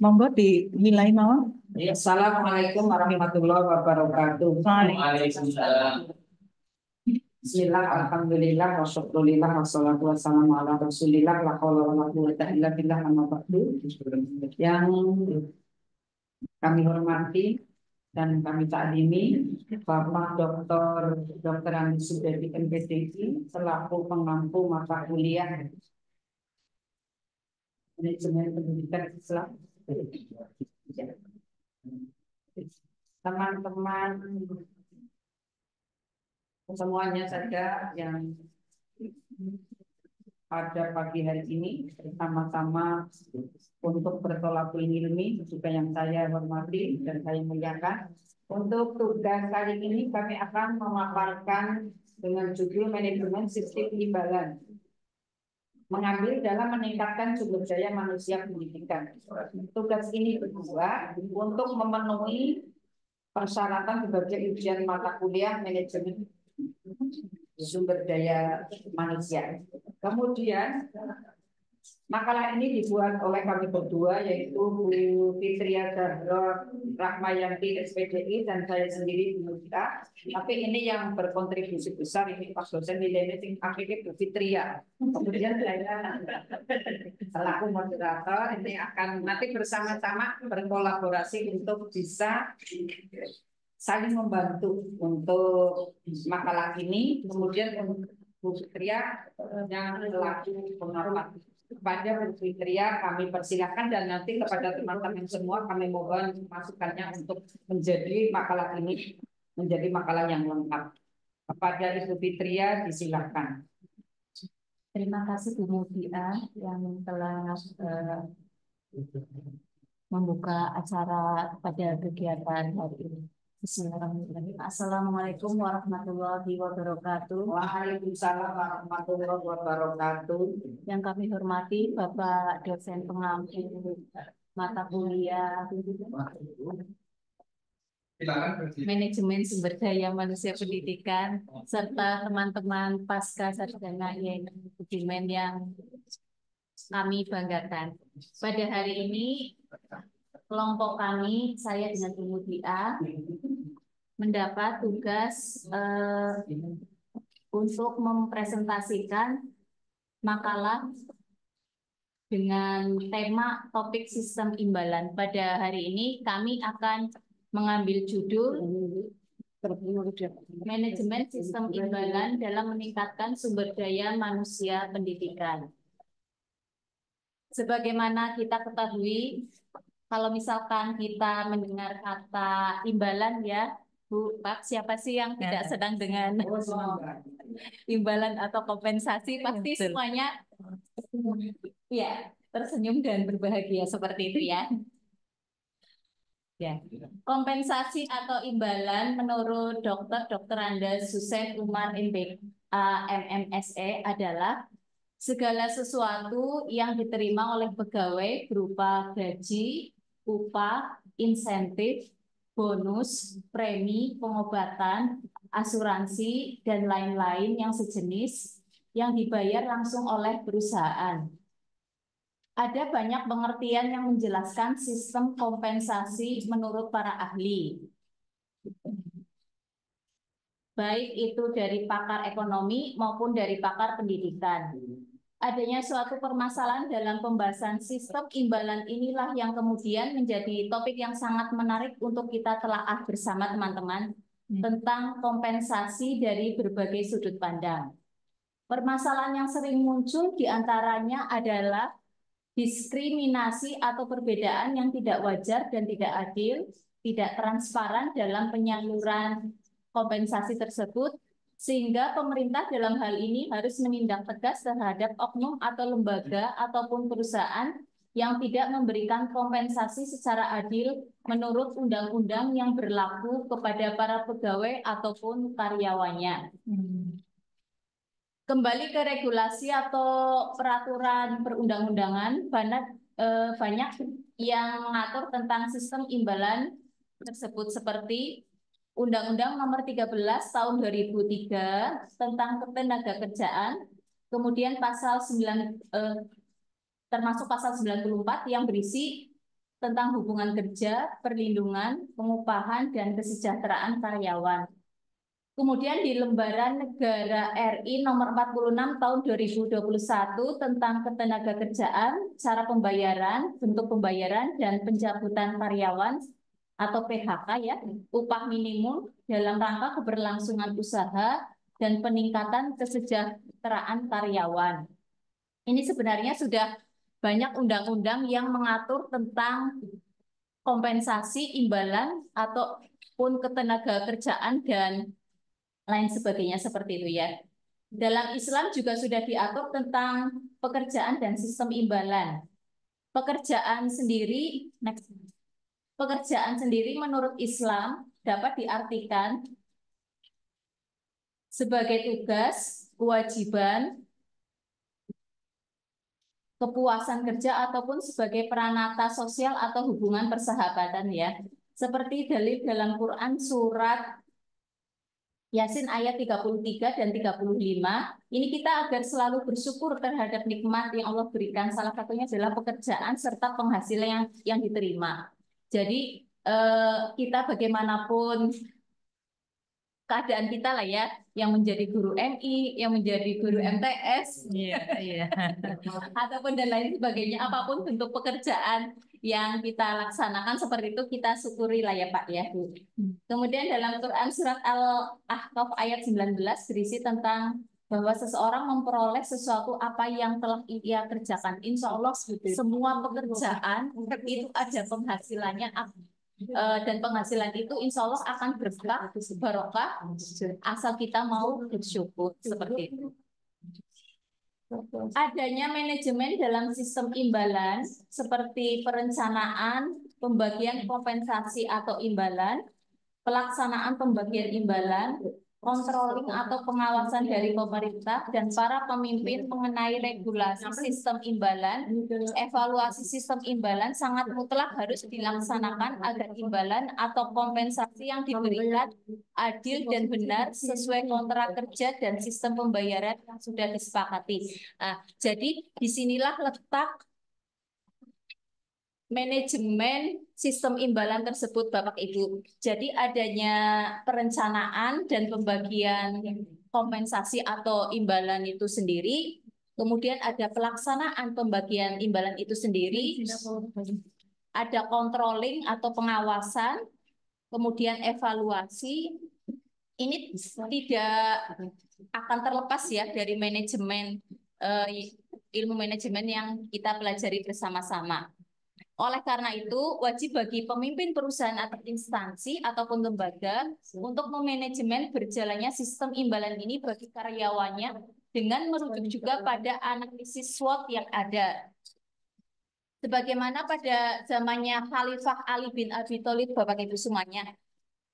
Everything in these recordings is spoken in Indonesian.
Monggo dinilai mawon. Assalamualaikum warahmatullahi wabarakatuh. Waalaikumsalam. Bismillah, alhamdulillah, wasyukurillah, wassalatu wassalamu ala rasulillah, la haula wa la quwwata illa billah, amma ba'du. Yang kami hormati dan kami takdimi Bapak Dr. Andi Sudadi MPTI selaku pengampu mata kuliah Manajemen Pendidikan Islam. Teman-teman semuanya saja yang pada pagi hari ini bersama-sama untuk bertolakul ilmi, juga yang saya hormati dan saya muliakan. Untuk tugas kali ini kami akan memaparkan dengan judul Manajemen Sistem Imbalan, mengambil dalam meningkatkan sumber daya manusia pendidikan. Tugas ini berdua untuk memenuhi persyaratan berbagai ujian mata kuliah manajemen sumber daya manusia. Kemudian makalah ini dibuat oleh kami berdua, yaitu Bu Fitria Zahra Rahmayanti SPDI dan saya sendiri Bu Mita. Tapi ini yang berkontribusi besar ini Pak dosen nilainya akhirnya Bu Fitria. Kemudian saya selaku moderator ini akan nanti bersama-sama berkolaborasi untuk bisa saling membantu untuk makalah ini. Kemudian Bu Fitria yang selaku pengamat. Kepada Bu Fitria kami persilakan dan nanti kepada teman-teman semua kami mohon masukannya untuk menjadi makalah ini menjadi makalah yang lengkap. Kepada Ibu Fitria disilakan. Terima kasih Bu Mutia yang telah membuka acara pada kegiatan hari ini. Bismillahirrahmanirrahim. Assalamualaikum warahmatullahi wabarakatuh. Waalaikumsalam warahmatullahi wabarakatuh. Yang kami hormati Bapak dosen pengampu mata kuliah Manajemen Sumber Daya Manusia Pendidikan serta teman-teman pasca sarjana manajemen yang kami banggakan. Pada hari ini kelompok kami, saya dengan Bu Mutia, mendapat tugas untuk mempresentasikan makalah dengan tema topik sistem imbalan. Pada hari ini kami akan mengambil judul Manajemen Sistem Imbalan dalam Meningkatkan Sumber Daya Manusia Pendidikan. Sebagaimana kita ketahui, kalau misalkan kita mendengar kata imbalan ya, Bu, Pak, siapa sih yang tidak sedang dengan imbalan atau kompensasi? Pasti semuanya ya tersenyum dan berbahagia seperti itu ya. Ya, kompensasi atau imbalan menurut Dr. Andes Hussein Umar MMSE adalah segala sesuatu yang diterima oleh pegawai berupa gaji, upah, insentif, bonus, premi, pengobatan, asuransi, dan lain-lain yang sejenis yang dibayar langsung oleh perusahaan. Ada banyak pengertian yang menjelaskan sistem kompensasi menurut para ahli. Baik itu dari pakar ekonomi maupun dari pakar pendidikan. Adanya suatu permasalahan dalam pembahasan sistem imbalan inilah yang kemudian menjadi topik yang sangat menarik untuk kita telaah bersama teman-teman tentang kompensasi dari berbagai sudut pandang. Permasalahan yang sering muncul diantaranya adalah diskriminasi atau perbedaan yang tidak wajar dan tidak adil, tidak transparan dalam penyaluran kompensasi tersebut, sehingga pemerintah dalam hal ini harus menindak tegas terhadap oknum atau lembaga ataupun perusahaan yang tidak memberikan kompensasi secara adil menurut undang-undang yang berlaku kepada para pegawai ataupun karyawannya. Kembali ke regulasi atau peraturan perundang-undangan, banyak yang mengatur tentang sistem imbalan tersebut seperti Undang-Undang Nomor 13 Tahun 2003 tentang Ketenagakerjaan, kemudian termasuk pasal 94 yang berisi tentang hubungan kerja, perlindungan, pengupahan, dan kesejahteraan karyawan. Kemudian di Lembaran Negara RI Nomor 46 Tahun 2021 tentang Ketenagakerjaan, cara pembayaran, bentuk pembayaran, dan pencabutan karyawan atau PHK ya, upah minimum dalam rangka keberlangsungan usaha dan peningkatan kesejahteraan karyawan. Ini sebenarnya sudah banyak undang-undang yang mengatur tentang kompensasi imbalan ataupun ketenagakerjaan dan lain sebagainya seperti itu ya. Dalam Islam juga sudah diatur tentang pekerjaan dan sistem imbalan. Pekerjaan sendiri menurut Islam dapat diartikan sebagai tugas, kewajiban, kepuasan kerja ataupun sebagai peranata sosial atau hubungan persahabatan ya. Seperti dalil dalam Quran surat Yasin ayat 33 dan 35, ini kita agar selalu bersyukur terhadap nikmat yang Allah berikan. Salah satunya adalah pekerjaan serta penghasilan yang diterima. Jadi kita bagaimanapun keadaan kita lah ya, yang menjadi guru MI, yang menjadi guru MTS, ataupun dan lain sebagainya, apapun bentuk pekerjaan yang kita laksanakan seperti itu kita syukuri lah ya Pak ya Bu. Kemudian dalam Quran surat Al-Ahqaf ayat 19 berisi tentang bahwa seseorang memperoleh sesuatu apa yang telah ia kerjakan. Insya Allah semua pekerjaan itu ada penghasilannya dan penghasilan itu insya Allah akan berkah, barokah, asal kita mau bersyukur seperti itu. Adanya manajemen dalam sistem imbalan seperti perencanaan, pembagian kompensasi atau imbalan, pelaksanaan pembagian imbalan, controlling atau pengawasan dari pemerintah dan para pemimpin mengenai regulasi sistem imbalan, evaluasi sistem imbalan sangat mutlak harus dilaksanakan agar imbalan atau kompensasi yang diberikan adil dan benar sesuai kontrak kerja dan sistem pembayaran yang sudah disepakati. Nah, jadi disinilah letak manajemen sistem imbalan tersebut Bapak Ibu. Jadi adanya perencanaan dan pembagian kompensasi atau imbalan itu sendiri, kemudian ada pelaksanaan pembagian imbalan itu sendiri, ada controlling atau pengawasan, kemudian evaluasi. Ini tidak akan terlepas ya dari manajemen ilmu manajemen yang kita pelajari bersama-sama. Oleh karena itu, wajib bagi pemimpin perusahaan atau instansi ataupun lembaga untuk memanajemen berjalannya sistem imbalan ini bagi karyawannya dengan merujuk juga pada analisis SWOT yang ada. Sebagaimana pada zamannya Khalifah Ali bin Abi Thalib, Bapak Ibu semuanya,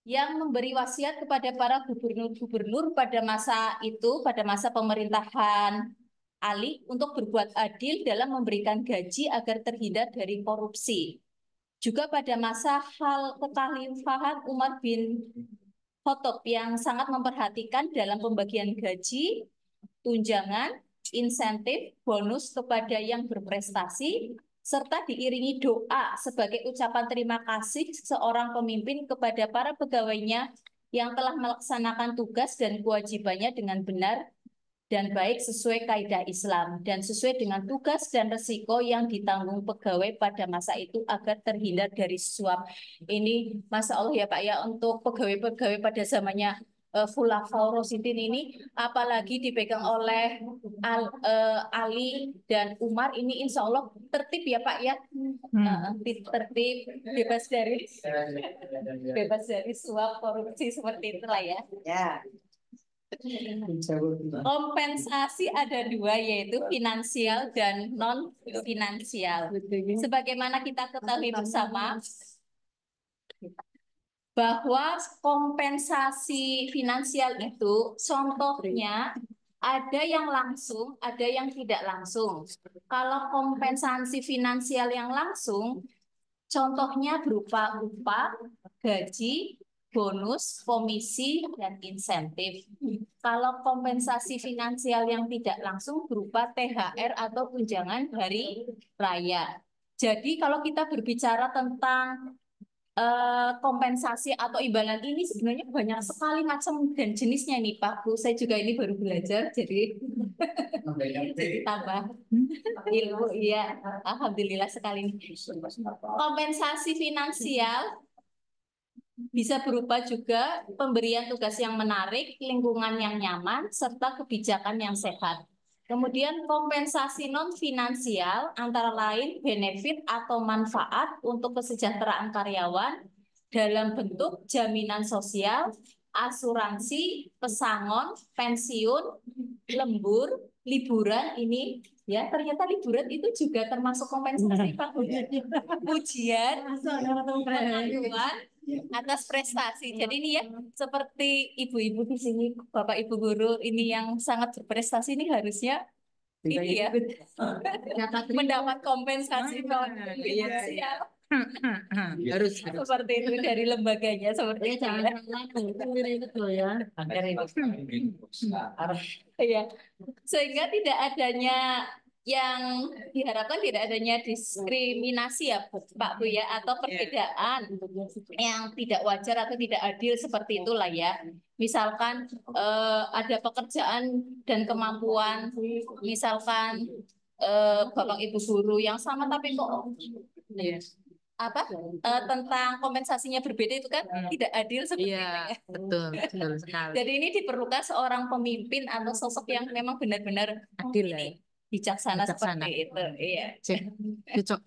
yang memberi wasiat kepada para gubernur-gubernur pada masa itu, pada masa pemerintahan Ali untuk berbuat adil dalam memberikan gaji agar terhindar dari korupsi. Juga pada masa kekhalifahan Umar bin Khattab yang sangat memperhatikan dalam pembagian gaji, tunjangan, insentif, bonus kepada yang berprestasi, serta diiringi doa sebagai ucapan terima kasih seorang pemimpin kepada para pegawainya yang telah melaksanakan tugas dan kewajibannya dengan benar dan baik sesuai kaidah Islam dan sesuai dengan tugas dan resiko yang ditanggung pegawai pada masa itu agar terhindar dari suap. Ini Masya Allah ya Pak ya, untuk pegawai-pegawai pada zamannya Khulafaur Rasyidin ini, apalagi dipegang oleh Ali dan Umar, ini insya Allah tertib ya Pak ya, tertib, bebas dari suap korupsi seperti itulah ya. Kompensasi ada dua, yaitu finansial dan non finansial. Sebagaimana kita ketahui bersama bahwa kompensasi finansial itu contohnya Ada yang langsung, ada yang tidak langsung. Kalau kompensasi finansial yang langsung, contohnya berupa upah, gaji, bonus, komisi, dan insentif. Kalau kompensasi finansial yang tidak langsung berupa THR atau tunjangan hari raya. Jadi kalau kita berbicara tentang kompensasi atau imbalan ini sebenarnya banyak sekali macam dan jenisnya nih Pak Bu. Saya juga ini baru belajar, jadi tambah ilmu. Iya, alhamdulillah sekali. Kompensasi finansial bisa berupa juga pemberian tugas yang menarik, lingkungan yang nyaman, serta kebijakan yang sehat. Kemudian kompensasi non-finansial antara lain benefit atau manfaat untuk kesejahteraan karyawan dalam bentuk jaminan sosial, asuransi, pesangon, pensiun, lembur, liburan ini ya ternyata liburan itu juga termasuk kompensasi Pak. Ujian, pengakuan atas prestasi. Jadi ini ya seperti ibu-ibu di sini, Bapak Ibu guru ini yang sangat berprestasi ini harusnya ini ya mendapat kompensasi non finansial. Harus. Seperti itu dari lembaganya seperti itu. Ya. Sehingga tidak adanya yang diharapkan tidak adanya diskriminasi ya Pak Bu ya atau perbedaan yang tidak wajar atau tidak adil seperti itulah ya. Misalkan ada pekerjaan dan kemampuan, misalkan Bapak Ibu guru yang sama tapi kok apa tentang kompensasinya berbeda itu kan tidak adil seperti itu ya. Betul sekali. Jadi ini diperlukan seorang pemimpin atau sosok yang memang benar-benar Adil ya. ini bijaksana seperti itu. Iya. Cocok.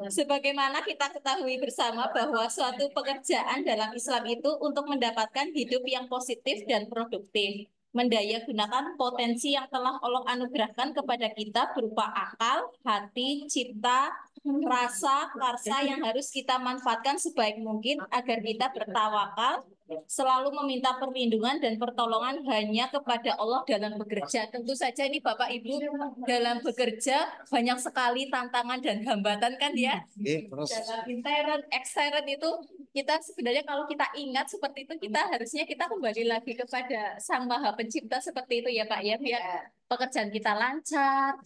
Sebagaimana kita ketahui bersama bahwa suatu pekerjaan dalam Islam itu untuk mendapatkan hidup yang positif dan produktif, mendaya gunakan potensi yang telah Allah anugerahkan kepada kita berupa akal, hati, cipta, rasa, karsa yang harus kita manfaatkan sebaik mungkin agar kita bertawakal, selalu meminta perlindungan dan pertolongan hanya kepada Allah dalam bekerja. Tentu saja ini Bapak Ibu dalam bekerja banyak sekali tantangan dan hambatan kan ya. Dalam intern, extern itu kita sebenarnya kalau kita ingat seperti itu kita harusnya kita kembali lagi kepada Sang Maha Pencipta seperti itu ya Pak ya biar pekerjaan kita lancar.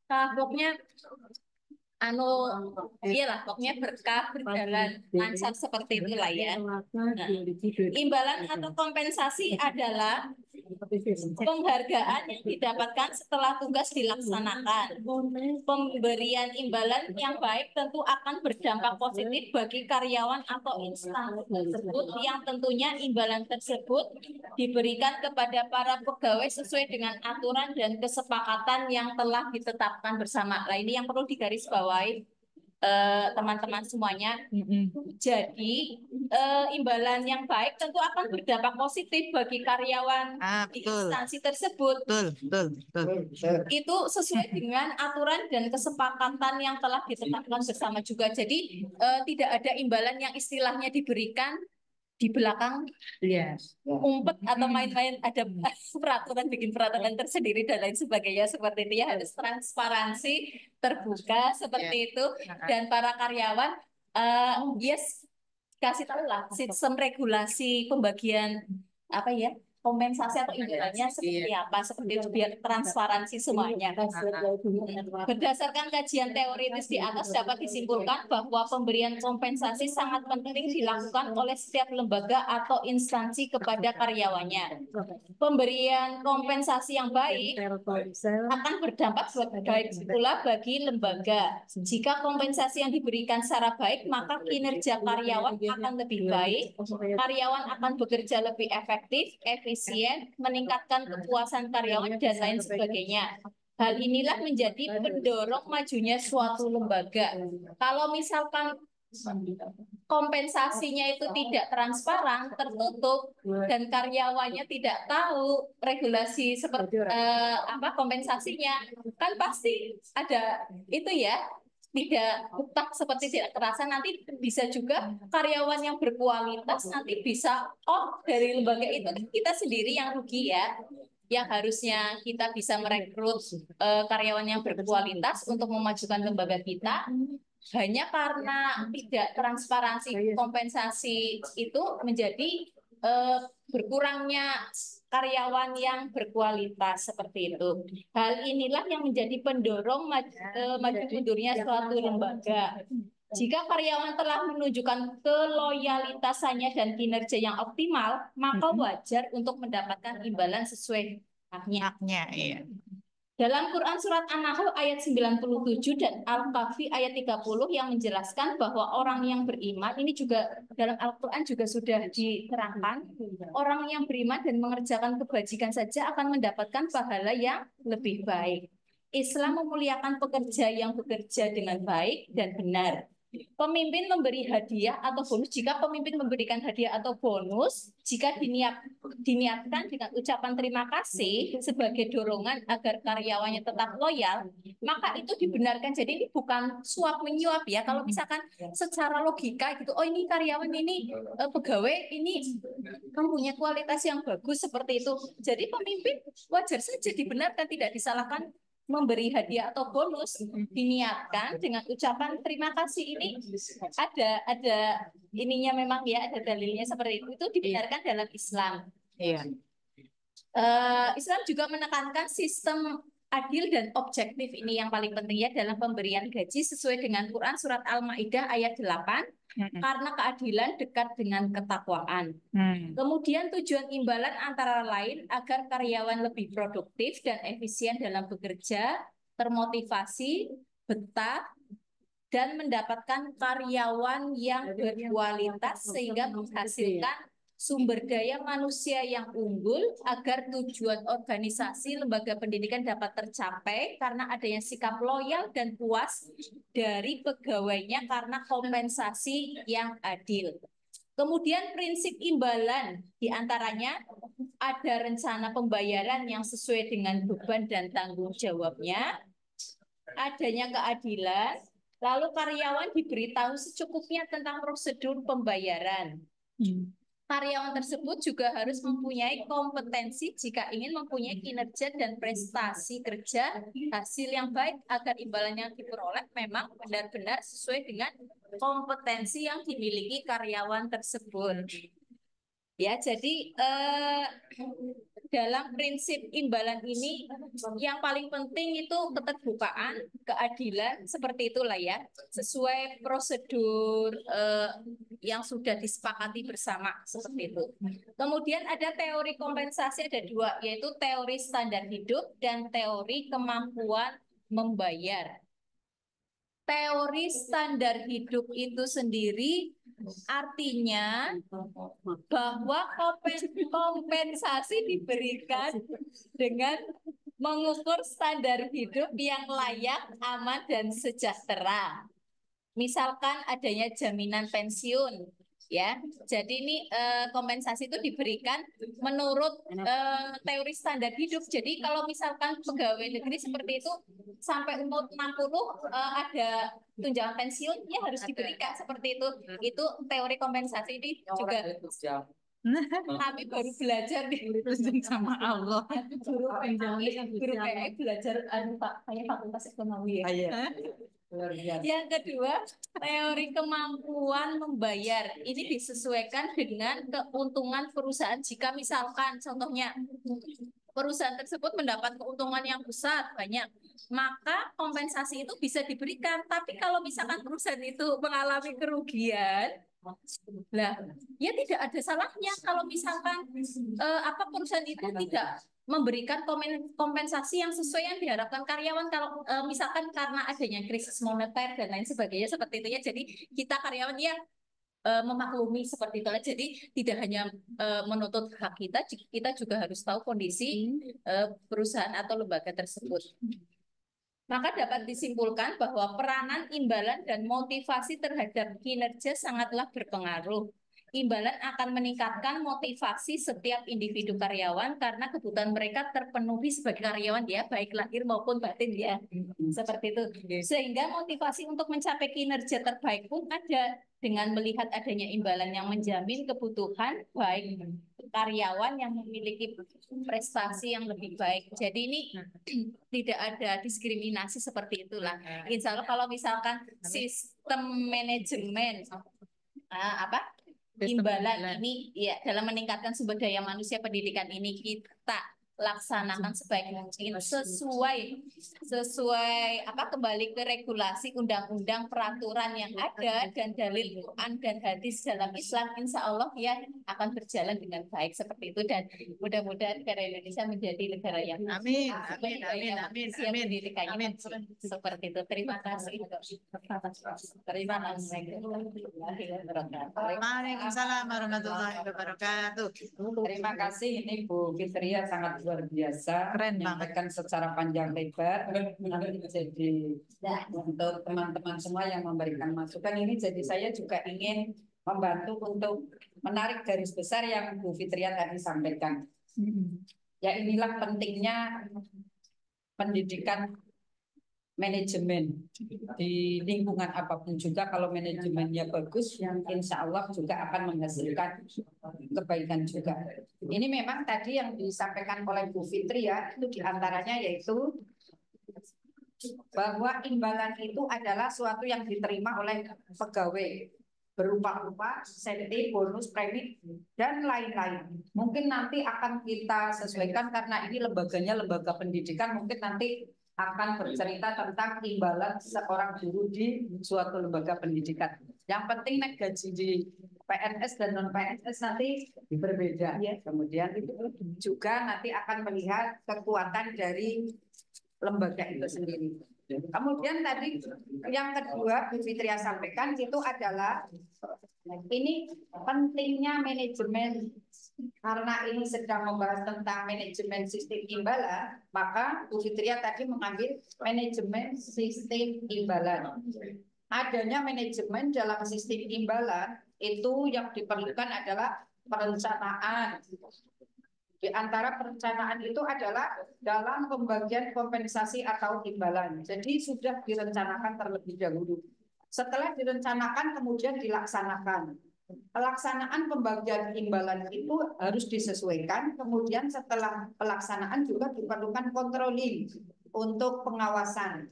Pokoknya iyalah pokoknya berkah berjalan lancar seperti itulah ya. Nah, imbalan atau kompensasi adalah penghargaan yang didapatkan setelah tugas dilaksanakan. Pemberian imbalan yang baik tentu akan berdampak positif bagi karyawan atau instansi tersebut yang tentunya imbalan tersebut diberikan kepada para pegawai sesuai dengan aturan dan kesepakatan yang telah ditetapkan bersama. Nah, ini yang perlu digarisbawahi teman-teman semuanya. Jadi imbalan yang baik tentu akan berdampak positif bagi karyawan di instansi tersebut. Betul. Itu sesuai dengan aturan dan kesepakatan yang telah ditetapkan bersama juga. Jadi tidak ada imbalan yang istilahnya diberikan di belakang umpet atau main-main ada peraturan bikin peraturan tersendiri dan lain sebagainya seperti itu ya harus transparansi terbuka seperti itu dan para karyawan kasih tahu lah sistem regulasi pembagian apa ya kompensasi atau imbalannya seperti apa seperti itu biar transparansi semuanya. Berdasarkan kajian teoritis di atas dapat disimpulkan bahwa pemberian kompensasi sangat penting dilakukan oleh setiap lembaga atau instansi kepada karyawannya. Pemberian kompensasi yang baik akan berdampak baik pula bagi lembaga. Jika kompensasi yang diberikan secara baik, maka kinerja karyawan akan lebih baik, karyawan akan bekerja lebih efektif, efisien, meningkatkan kepuasan karyawan, dan lain sebagainya. Hal inilah menjadi pendorong majunya suatu lembaga. Kalau misalkan kompensasinya itu tidak transparan, tertutup, dan karyawannya tidak tahu regulasi seperti kompensasinya, kan pasti ada itu ya. Tidak hutang seperti tidak terasa nanti bisa juga karyawan yang berkualitas nanti bisa dari lembaga itu kita sendiri yang rugi ya yang harusnya kita bisa merekrut karyawan yang berkualitas untuk memajukan lembaga kita, hanya karena tidak transparansi kompensasi itu menjadi berkurangnya karyawan yang berkualitas seperti itu. Hal inilah yang menjadi pendorong maju mundurnya suatu lembaga. Jika karyawan telah menunjukkan keloyalitasannya dan kinerja yang optimal, maka wajar untuk mendapatkan imbalan sesuai haknya. Iya. Dalam Quran Surat An-Nahl ayat 97 dan Al-Kahfi ayat 30 yang menjelaskan bahwa orang yang beriman, ini juga dalam Al-Quran juga sudah diterangkan, orang yang beriman dan mengerjakan kebajikan saja akan mendapatkan pahala yang lebih baik. Islam memuliakan pekerja yang bekerja dengan baik dan benar. Pemimpin memberi hadiah atau bonus jika pemimpin memberikan hadiah atau bonus jika diniatkan dengan ucapan terima kasih sebagai dorongan agar karyawannya tetap loyal, maka itu dibenarkan. Jadi ini bukan suap menyuap ya. Kalau misalkan secara logika gitu, oh ini karyawan ini pegawai ini mempunyai kualitas yang bagus seperti itu. Jadi pemimpin wajar saja dibenarkan, tidak disalahkan memberi hadiah atau bonus, diniatkan dengan ucapan terima kasih. Ini ada ininya memang ya, ada dalilnya seperti itu dibenarkan dalam Islam. Iya. Islam juga menekankan sistem adil dan objektif, ini yang paling penting ya dalam pemberian gaji sesuai dengan Quran Surat Al-Maidah ayat 8, karena keadilan dekat dengan ketakwaan. Kemudian tujuan imbalan antara lain agar karyawan lebih produktif dan efisien dalam bekerja, termotivasi, betah, dan mendapatkan karyawan yang berkualitas sehingga menghasilkan sumber daya manusia yang unggul agar tujuan organisasi lembaga pendidikan dapat tercapai karena adanya sikap loyal dan puas dari pegawainya karena kompensasi yang adil. Kemudian prinsip imbalan diantaranya ada rencana pembayaran yang sesuai dengan beban dan tanggung jawabnya, adanya keadilan, lalu karyawan diberitahu secukupnya tentang prosedur pembayaran. Karyawan tersebut juga harus mempunyai kompetensi jika ingin mempunyai kinerja dan prestasi kerja hasil yang baik agar imbalan yang diperoleh memang benar-benar sesuai dengan kompetensi yang dimiliki karyawan tersebut. Ya, jadi dalam prinsip imbalan ini yang paling penting itu keterbukaan, keadilan, seperti itulah ya, sesuai prosedur yang sudah disepakati bersama seperti itu. Kemudian ada teori kompensasi, ada dua, yaitu teori standar hidup dan teori kemampuan membayar. Teori standar hidup itu sendiri artinya bahwa kompensasi diberikan dengan mengukur standar hidup yang layak, aman, dan sejahtera. Misalkan adanya jaminan pensiun, ya. Jadi ini kompensasi itu diberikan menurut teori standar hidup. Jadi kalau misalkan pegawai negeri seperti itu sampai umur 60 ada tunjangan pensiun, ya harus diberikan seperti itu. Itu teori kompensasi ini juga. Kami baru belajar di sama Allah. guru PI belajar kayak fakultas ekonomi ya. Yang kedua, teori kemampuan membayar. Ini disesuaikan dengan keuntungan perusahaan. Jika misalkan contohnya perusahaan tersebut mendapat keuntungan yang besar, banyak, maka kompensasi itu bisa diberikan. Tapi kalau misalkan perusahaan itu mengalami kerugian, lah, ya tidak ada salahnya kalau misalkan perusahaan itu tidak memberikan kompensasi yang sesuai yang diharapkan karyawan. Kalau misalkan karena adanya krisis moneter dan lain sebagainya seperti itu ya, jadi kita karyawan ya memaklumi seperti itulah. Jadi tidak hanya menuntut hak kita, kita juga harus tahu kondisi perusahaan atau lembaga tersebut. Maka dapat disimpulkan bahwa peranan imbalan dan motivasi terhadap kinerja sangatlah berpengaruh. Imbalan akan meningkatkan motivasi setiap individu karyawan karena kebutuhan mereka terpenuhi sebagai karyawan ya, baik lahir maupun batin ya. Seperti itu. Sehingga motivasi untuk mencapai kinerja terbaik pun ada dengan melihat adanya imbalan yang menjamin kebutuhan baik karyawan yang memiliki prestasi yang lebih baik. Jadi ini tidak ada diskriminasi seperti itulah. Insya Allah kalau misalkan sistem manajemen apa imbalan ini ya dalam meningkatkan sumber daya manusia pendidikan ini kita laksanakan sebaik mungkin sesuai apa kembali ke regulasi undang-undang peraturan yang ada dan dalil Quran dan hadis dalam Islam, insya Allah ya akan berjalan dengan baik seperti itu dan mudah-mudahan negara Indonesia menjadi negara yang Amin, amin, amin, amin, amin. pendidikannya Amin. seperti itu. Terima kasih. Terima kasih. Waalaikumsalam warahmatullahi wabarakatuh. Terima kasih, ini Bu Fitria sangat luar biasa, Keren banget. menyampaikan secara panjang lebar. Nanti jadi untuk teman-teman semua yang memberikan masukan ini, jadi saya juga ingin membantu untuk menarik garis besar yang Bu Fitria tadi sampaikan. Ya inilah pentingnya pendidikan manajemen di lingkungan apapun juga. Kalau manajemennya bagus, yang insya Allah juga akan menghasilkan kebaikan juga. Ini memang tadi yang disampaikan oleh Bu Fitri ya, itu diantaranya yaitu bahwa imbalan itu adalah suatu yang diterima oleh pegawai berupa insentif, bonus, premi, dan lain-lain. Mungkin nanti akan kita sesuaikan karena ini lembaganya lembaga pendidikan, mungkin nanti akan bercerita tentang imbalan seorang guru di suatu lembaga pendidikan. Yang penting naik gaji di PNS dan non PNS nanti berbeda. Kemudian itu juga nanti akan melihat kekuatan dari lembaga itu sendiri. Kemudian tadi yang kedua Bu Fitria sampaikan itu adalah ini pentingnya manajemen. Karena ini sedang membahas tentang manajemen sistem imbalan, maka Bu Fitria tadi mengambil manajemen sistem imbalan. Adanya manajemen dalam sistem imbalan itu yang diperlukan adalah perencanaan. Di antara perencanaan itu adalah dalam pembagian kompensasi atau imbalan. Jadi sudah direncanakan terlebih dahulu. Setelah direncanakan kemudian dilaksanakan. Pelaksanaan pembagian imbalan itu harus disesuaikan. Kemudian setelah pelaksanaan juga diperlukan controlling untuk pengawasan.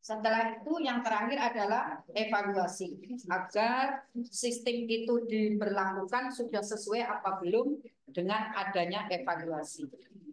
Setelah itu yang terakhir adalah evaluasi agar sistem itu diberlakukan sudah sesuai apa belum dengan adanya evaluasi.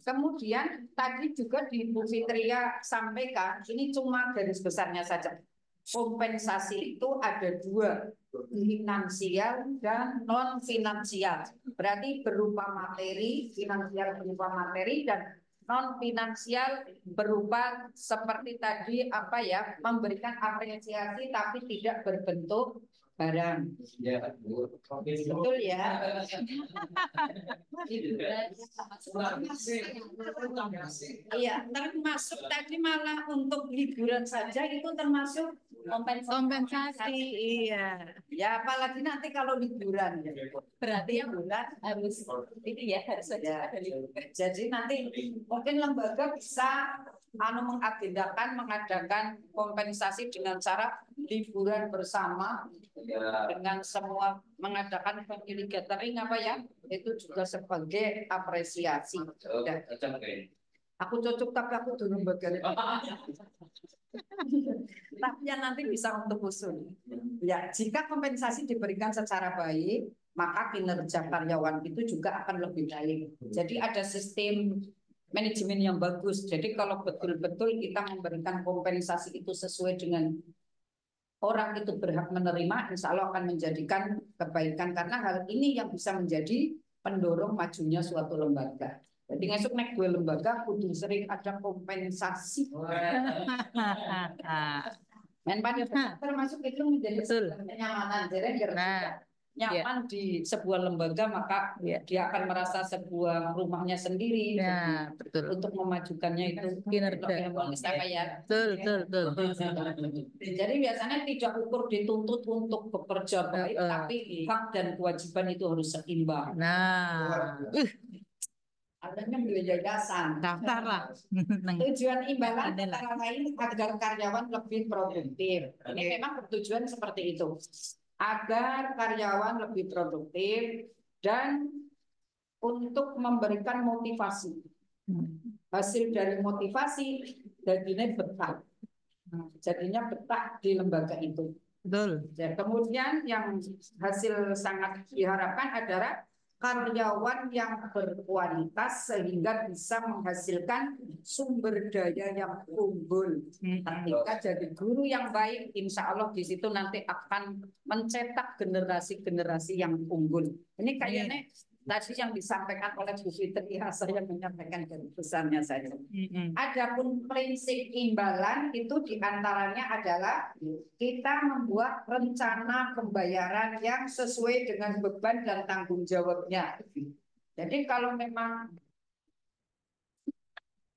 Kemudian tadi juga di Bu Fitria sampaikan, ini cuma garis besarnya saja. Kompensasi itu ada dua, finansial dan non finansial. Berarti berupa materi, finansial berupa materi dan non finansial berupa seperti tadi apa ya, memberikan apresiasi tapi tidak berbentuk barang. Betul ya. Iya, termasuk tadi malah untuk hiburan saja itu termasuk Kompensasi, iya. ya, apalagi nanti kalau liburan ya. Berarti ya bulan harus ini ya harus saja ada liburan. Jadi nanti mungkin lembaga bisa mengadakan kompensasi dengan cara liburan bersama dengan semua, mengadakan family gathering apa ya, itu juga sebagai apresiasi. Dan aku cocok tapi aku dulu bagian tapi yang nanti bisa untuk usul. Ya, jika kompensasi diberikan secara baik, maka kinerja karyawan itu juga akan lebih baik. Jadi ada sistem manajemen yang bagus. Jadi kalau betul-betul kita memberikan kompensasi itu sesuai dengan orang itu berhak menerima, insya Allah akan menjadikan kebaikan. Karena hal ini yang bisa menjadi pendorong majunya suatu lembaga. Jadi ngesuk naik dua lembaga kudu sering ada kompensasi. Pada termasuk itu menjadi kenyamanan. Jadi nyaman di sebuah lembaga, maka dia akan merasa sebuah rumahnya sendiri. Ya, betul. Untuk memajukannya itu kinerja. Apa ya? Betul. Jadi biasanya tidak ukur dituntut untuk bekerja baik, tapi hak dan kewajiban itu harus seimbang. Nah, adanya yayasan. daftarlah. Tujuan imbalan antara lain agar karyawan lebih produktif. Ini memang bertujuan seperti itu. Agar karyawan lebih produktif dan untuk memberikan motivasi. Hasil dari motivasi jadinya betah. Jadinya betah di lembaga itu. Betul. Ya, kemudian yang hasil sangat diharapkan adalah karyawan yang berkualitas sehingga bisa menghasilkan sumber daya yang unggul. Ketika jadi guru yang baik, insya Allah di situ nanti akan mencetak generasi-generasi yang unggul. Ini kayaknya tadi yang disampaikan oleh Bu Fitri, saya menyampaikan dari besarnya saja. Adapun prinsip imbalan itu diantaranya adalah kita membuat rencana pembayaran yang sesuai dengan beban dan tanggung jawabnya. Jadi kalau memang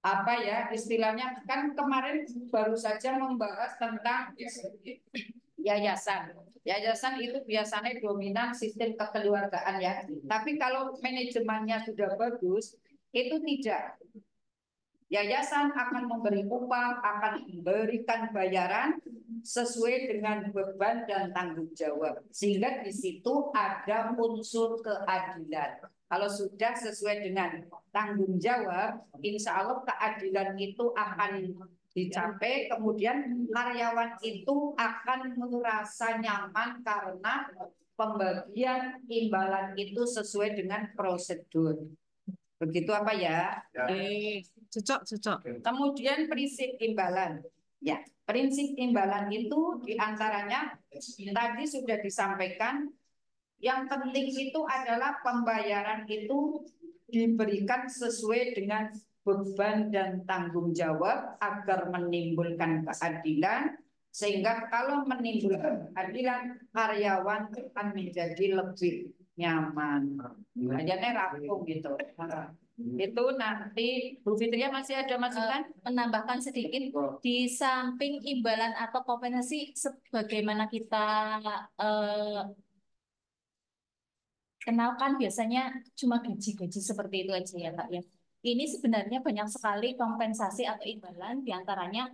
apa ya istilahnya, kan kemarin baru saja membahas tentang yayasan. Yayasan itu biasanya dominan sistem kekeluargaan ya. Tapi kalau manajemennya sudah bagus, itu tidak. Yayasan akan memberi upah, akan memberikan bayaran sesuai dengan beban dan tanggung jawab. Sehingga di situ ada unsur keadilan. Kalau sudah sesuai dengan tanggung jawab, insya Allah keadilan itu akan dicapai, kemudian karyawan itu akan merasa nyaman karena pembagian imbalan itu sesuai dengan prosedur. Begitu apa ya? Cocok. Kemudian prinsip imbalan. Ya, prinsip imbalan itu diantaranya tadi sudah disampaikan. Yang penting itu adalah pembayaran itu diberikan sesuai dengan beban dan tanggung jawab agar menimbulkan keadilan, sehingga kalau menimbulkan keadilan karyawan akan menjadi lebih nyaman. Hanya rampung gitu. Itu nanti Bu Fitria masih ada masukan? Menambahkan sedikit, di samping imbalan atau kompensasi sebagaimana kita kenalkan biasanya cuma gaji-gaji seperti itu aja ya Kak ya. Ini sebenarnya banyak sekali kompensasi atau imbalan, diantaranya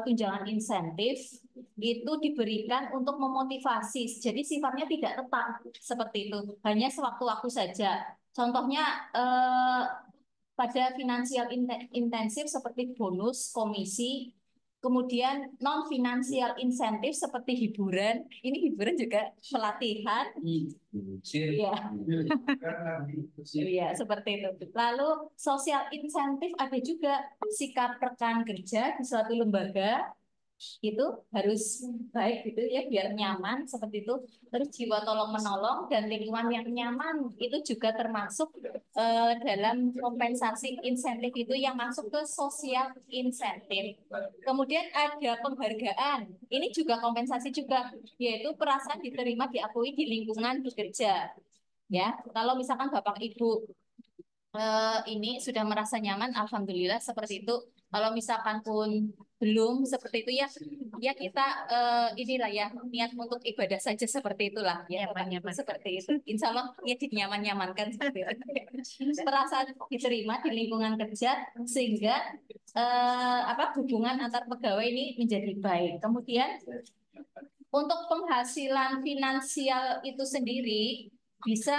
tunjangan insentif itu diberikan untuk memotivasi. Jadi sifatnya tidak tetap seperti itu, hanya sewaktu-waktu saja. Contohnya pada finansial intensif seperti bonus, komisi. Kemudian non-finansial insentif seperti hiburan. Ini hiburan juga pelatihan. Iya. Iya, seperti itu. Lalu sosial insentif ada juga, sikap rekan kerja di suatu lembaga itu harus baik gitu ya, biar nyaman seperti itu. Terus jiwa tolong menolong dan lingkungan yang nyaman itu juga termasuk dalam kompensasi insentif itu yang masuk ke sosial insentif. Kemudian ada penghargaan, ini juga kompensasi juga, yaitu perasaan diterima, diakui di lingkungan bekerja. Ya, kalau misalkan Bapak Ibu ini sudah merasa nyaman, alhamdulillah seperti itu. Kalau misalkan pun belum seperti itu ya, ya kita inilah ya, niat untuk ibadah saja seperti itulah ya, nyaman seperti itu. Insya Allah ya dinyaman-nyamankan seperti itu. Perasaan diterima di lingkungan kerja sehingga hubungan antar pegawai ini menjadi baik. Kemudian untuk penghasilan finansial itu sendiri bisa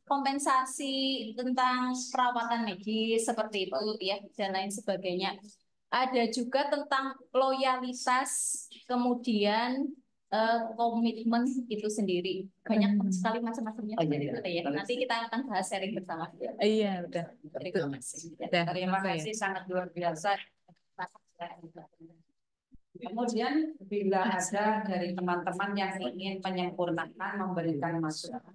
kompensasi tentang perawatan medis seperti itu ya, dan lain sebagainya. Ada juga tentang loyalitas, kemudian komitmen itu sendiri. Banyak sekali macam-macamnya. Ya. Nanti kita akan bahas sharing bersama. Iya, udah. Terima kasih. Terima kasih sangat luar biasa. Kemudian bila ada dari teman-teman yang ingin menyempurnakan, memberikan masukan,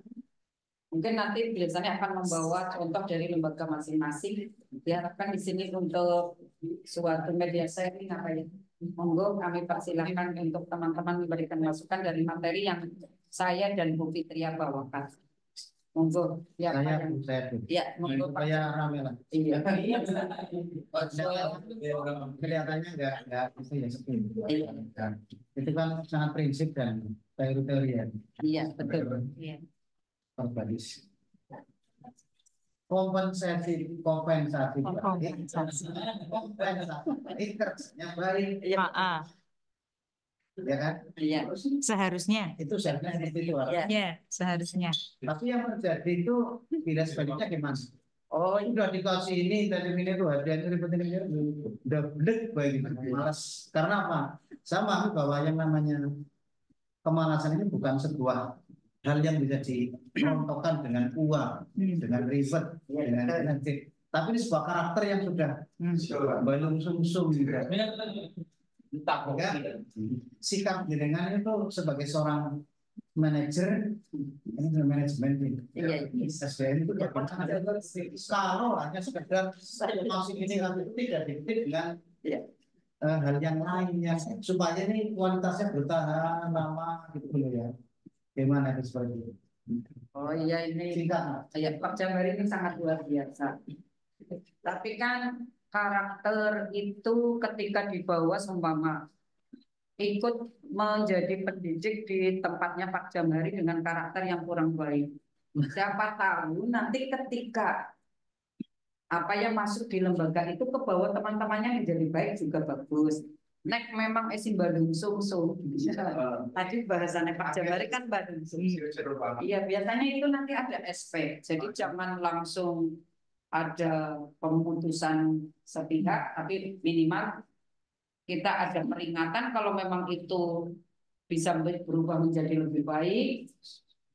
mungkin nanti biasanya akan membawa contoh dari lembaga masing-masing. Diharapkan di sini untuk suatu media sharing apa ya. Monggo kami persilahkan untuk teman-teman memberikan masukan dari materi yang saya dan Bu Fitria bawakan. Monggo ya, ya, monggo supaya rame lah. Iya. Kelihatannya nggak itu ya sepi. Iya. Itu kan sangat prinsip dan teori ya. Iya, betul. Iya. Bagus. Kompensasi. Ini kerjanya baik. Maaf. ya kan? Iya. Seharusnya. Itu seharusnya seperti itu. Pak. Iya. Ya, seharusnya. Tapi yang terjadi itu bila sebaliknya gimana? Oh, ini udah dikasih ini, tadi ini tuh hadiahnya ribet-ribet, udah blek baik malas. Karena apa? Saya memahami bahwa yang namanya kemalasan ini bukan sebuah hal yang bisa dirontokkan dengan uang, dengan ribet, dengan energi. Tapi ini sebuah karakter yang sudah belum sum-sum. Ya, sikap jenengan itu sebagai seorang manajer, ini manajemen ini. SDM itu bagaimana? Kalau hanya sekedar masih ini itu tidak dikit dengan hal yang lainnya supaya ini kualitasnya bertahan lama gitu loh ya. Gimana itu seperti itu? Oh iya, ini Singkat. ya, Pak Jamari ini sangat luar biasa. Tapi kan karakter itu ketika dibawa seumpama ikut menjadi pendidik di tempatnya Pak Jamari dengan karakter yang kurang baik. Siapa tahu nanti ketika apa yang masuk di lembaga itu ke bawah teman-temannya menjadi baik juga bagus. Nek memang esi Bandung sung-sung. Tadi bahasannya Pak Jamari kan Bandung sung. Iya, biasanya itu nanti ada SP. Jadi jangan langsung ada pemutusan sepihak, tapi minimal kita ada peringatan kalau memang itu bisa berubah menjadi lebih baik.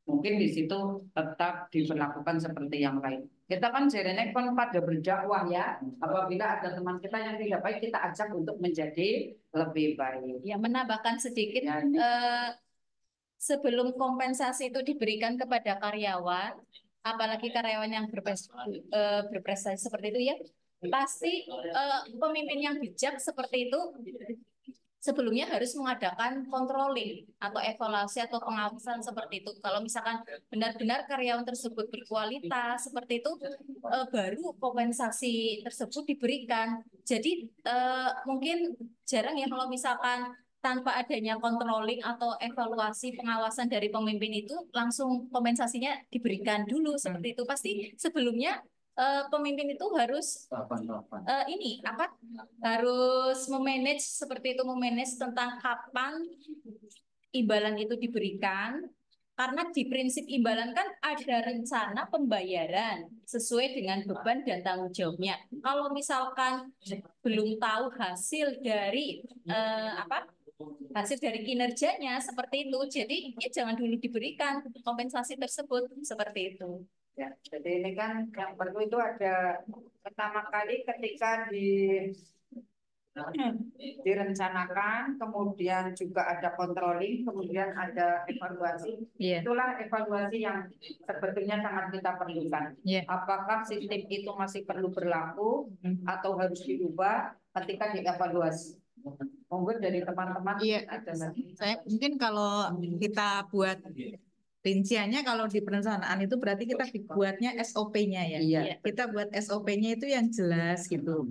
Mungkin di situ tetap diberlakukan seperti yang lain. Kita kan jarene kan pada berdakwah ya. Apabila ada teman kita yang tidak baik, kita ajak untuk menjadi lebih baik. Ya, menambahkan sedikit, Ya, sebelum kompensasi itu diberikan kepada karyawan, apalagi karyawan yang berprestasi seperti itu ya, pasti pemimpin yang bijak seperti itu sebelumnya harus mengadakan controlling atau evaluasi atau pengawasan seperti itu. Kalau misalkan benar-benar karyawan tersebut berkualitas seperti itu, baru kompensasi tersebut diberikan. Jadi mungkin jarang ya kalau misalkan tanpa adanya controlling atau evaluasi pengawasan dari pemimpin itu langsung kompensasinya diberikan dulu seperti itu. Pasti sebelumnya pemimpin itu harus harus memanage seperti itu, memanage tentang kapan imbalan itu diberikan, karena di prinsip imbalan kan ada rencana pembayaran sesuai dengan beban dan tanggung jawabnya. Kalau misalkan belum tahu hasil dari hasil dari kinerjanya seperti itu, jadi ya jangan dulu diberikan kompensasi tersebut seperti itu. ya, jadi ini kan yang perlu itu ada pertama kali ketika direncanakan, kemudian juga ada controlling, kemudian ada evaluasi. Itulah evaluasi yang sebetulnya sangat kita perlukan. Apakah sistem itu masih perlu berlaku atau harus diubah ketika dievaluasi? Monggo dari teman-teman. Saya mungkin kalau kita buat rinciannya, kalau di perencanaan itu berarti kita buatnya SOP-nya ya. Iya. Kita buat SOP-nya itu yang jelas gitu.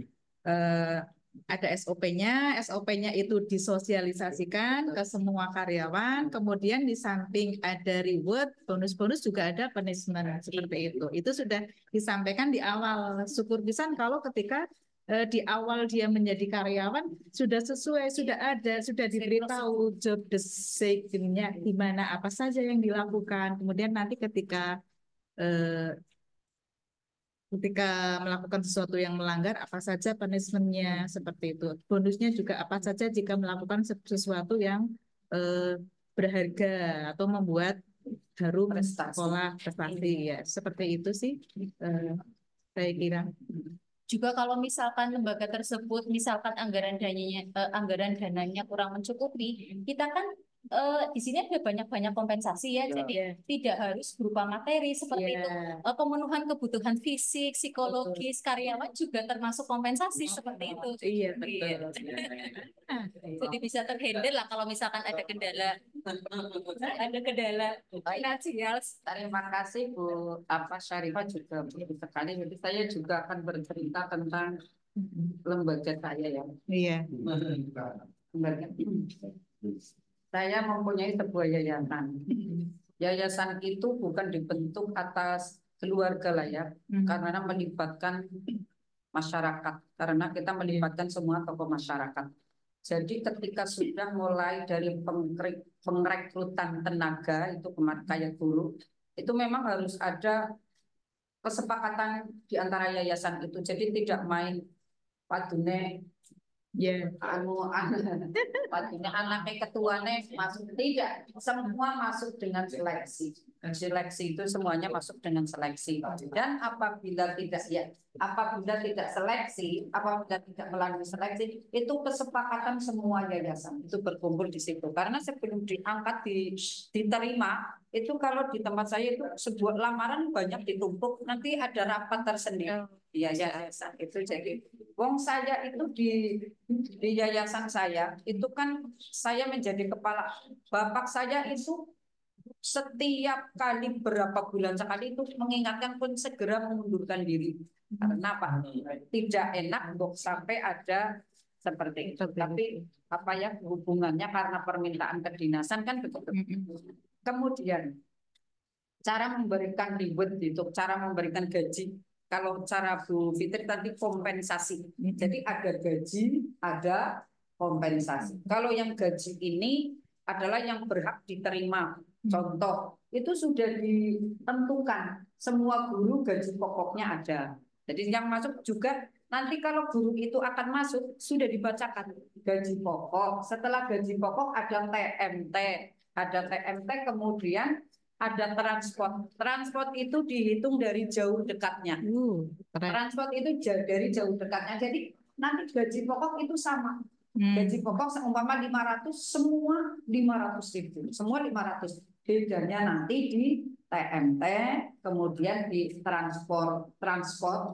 Ada SOP-nya, SOP-nya itu disosialisasikan ke semua karyawan, kemudian di samping ada reward, bonus-bonus juga ada punishment seperti itu. Itu sudah disampaikan di awal. Syukur pisan kalau ketika di awal dia menjadi karyawan sudah sesuai, sudah ada, sudah diberitahu job description-nya di mana apa saja yang dilakukan. Kemudian nanti ketika melakukan sesuatu yang melanggar, apa saja punishment-nya seperti itu. Bonusnya juga apa saja jika melakukan sesuatu yang berharga atau membuat harum sekolah prestasi ya. Seperti itu sih saya kira. Juga kalau misalkan lembaga tersebut misalkan anggaran dananya kurang mencukupi, kita kan di sini ada banyak kompensasi ya, jadi tidak harus berupa materi seperti itu. Pemenuhan kebutuhan fisik, psikologis karyawan juga termasuk kompensasi seperti itu. Iya, betul. Jadi bisa terhandle lah kalau misalkan ada kendala finansial. Terima kasih Bu Syarifah juga begitu sekali. Jadi saya juga akan bercerita tentang lembaga saya ya. Iya. Lembaga. Saya mempunyai sebuah yayasan. Yayasan itu bukan dibentuk atas keluarga lah ya, karena melibatkan masyarakat. Karena kita melibatkan semua tokoh masyarakat. Jadi ketika sudah mulai dari pengrekrutan tenaga itu kayak guru, itu memang harus ada kesepakatan di antara yayasan itu. Jadi tidak main padune padune anaknya ketuanya masuk, tidak, semua masuk dengan seleksi. Seleksi itu semuanya masuk dengan seleksi. Dan apabila tidak seleksi, apabila tidak melalui seleksi, itu kesepakatan semua yayasan itu berkumpul di situ. Karena sebelum diangkat diterima, itu kalau di tempat saya itu sebuah lamaran banyak ditumpuk, nanti ada rapat tersendiri. Yayasan itu. Jadi wong saya itu di yayasan saya itu kan saya menjadi kepala. Bapak saya itu setiap kali berapa bulan sekali itu mengingatkan pun segera mengundurkan diri. Karena apa? Tidak enak untuk sampai ada seperti itu. Tapi apa ya hubungannya karena permintaan kedinasan kan begitu. Kemudian cara memberikan reward itu, cara memberikan gaji. Kalau cara Bu Fitri tadi kompensasi. Jadi ada gaji, ada kompensasi. Kalau yang gaji ini adalah yang berhak diterima. Contoh, itu sudah ditentukan. Semua guru gaji pokoknya ada. Jadi yang masuk juga nanti kalau guru itu akan masuk sudah dibacakan gaji pokok. Setelah gaji pokok ada TMT, kemudian ada transport. Transport itu dihitung dari jauh dekatnya. Transport itu dari jauh dekatnya. Jadi nanti gaji pokok itu sama. Gaji pokok seumpama 500, semua 500.000. Semua 500. Bedanya nanti di TMT, kemudian di transport,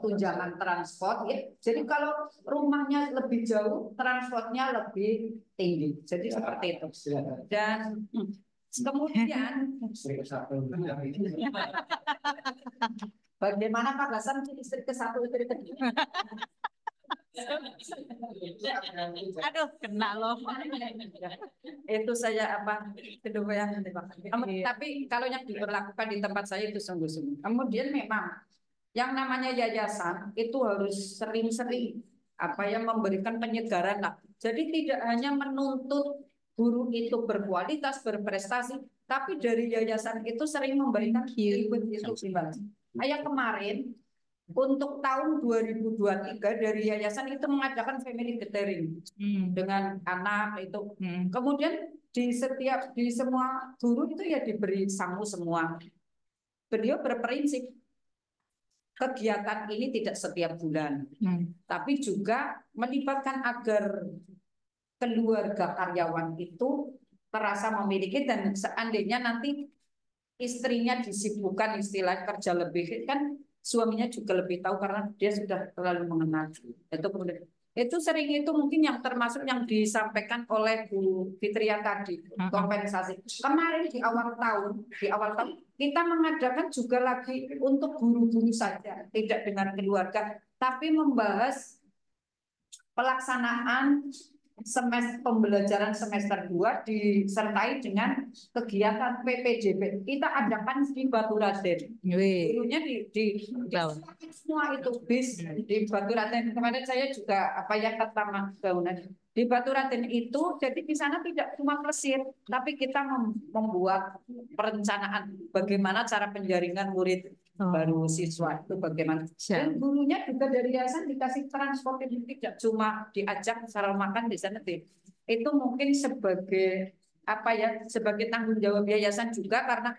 tunjangan transport. Ya. Jadi kalau rumahnya lebih jauh, transportnya lebih tinggi. Jadi seperti itu. Dan kemudian bagaimana Pak Hasan istri ke satu, istri kedua? Aduh, kena loh. Itu saya kedua yang tapi kalau yang diberlakukan di tempat saya itu sungguh-sungguh. Kemudian memang yang namanya yayasan itu harus sering-sering memberikan penyegaran lah. Jadi tidak hanya menuntut guru itu berkualitas, berprestasi, tapi dari yayasan itu sering memberikan reward itu imbalan. Kayak kemarin untuk tahun 2023 dari yayasan itu mengadakan family gathering dengan anak itu. Kemudian di semua guru itu ya diberi sangu semua. Beliau berprinsip kegiatan ini tidak setiap bulan, tapi juga melibatkan agar keluarga karyawan itu terasa memiliki, dan seandainya nanti istrinya disibukkan istilah kerja lebih, kan suaminya juga lebih tahu karena dia sudah terlalu mengenal. Itu sering itu mungkin yang termasuk yang disampaikan oleh Bu Fitria tadi, kompensasi. Kemarin di awal tahun kita mengadakan juga lagi untuk guru-guru saja, tidak dengan keluarga, tapi membahas pelaksanaan pembelajaran semester 2 disertai dengan kegiatan PPDB. Kita adakan di Baturaden. Dulunya di semua itu bis di Baturaden. Kemarin saya juga pertama bangunan di Baturaden itu. Jadi di sana tidak cuma plesir, tapi kita membuat perencanaan bagaimana cara penjaringan murid baru siswa itu bagaimana. Dan gurunya juga dari yayasan dikasih transport, itu tidak cuma diajak secara makan di sana. Itu mungkin sebagai sebagai tanggung jawab yayasan juga, karena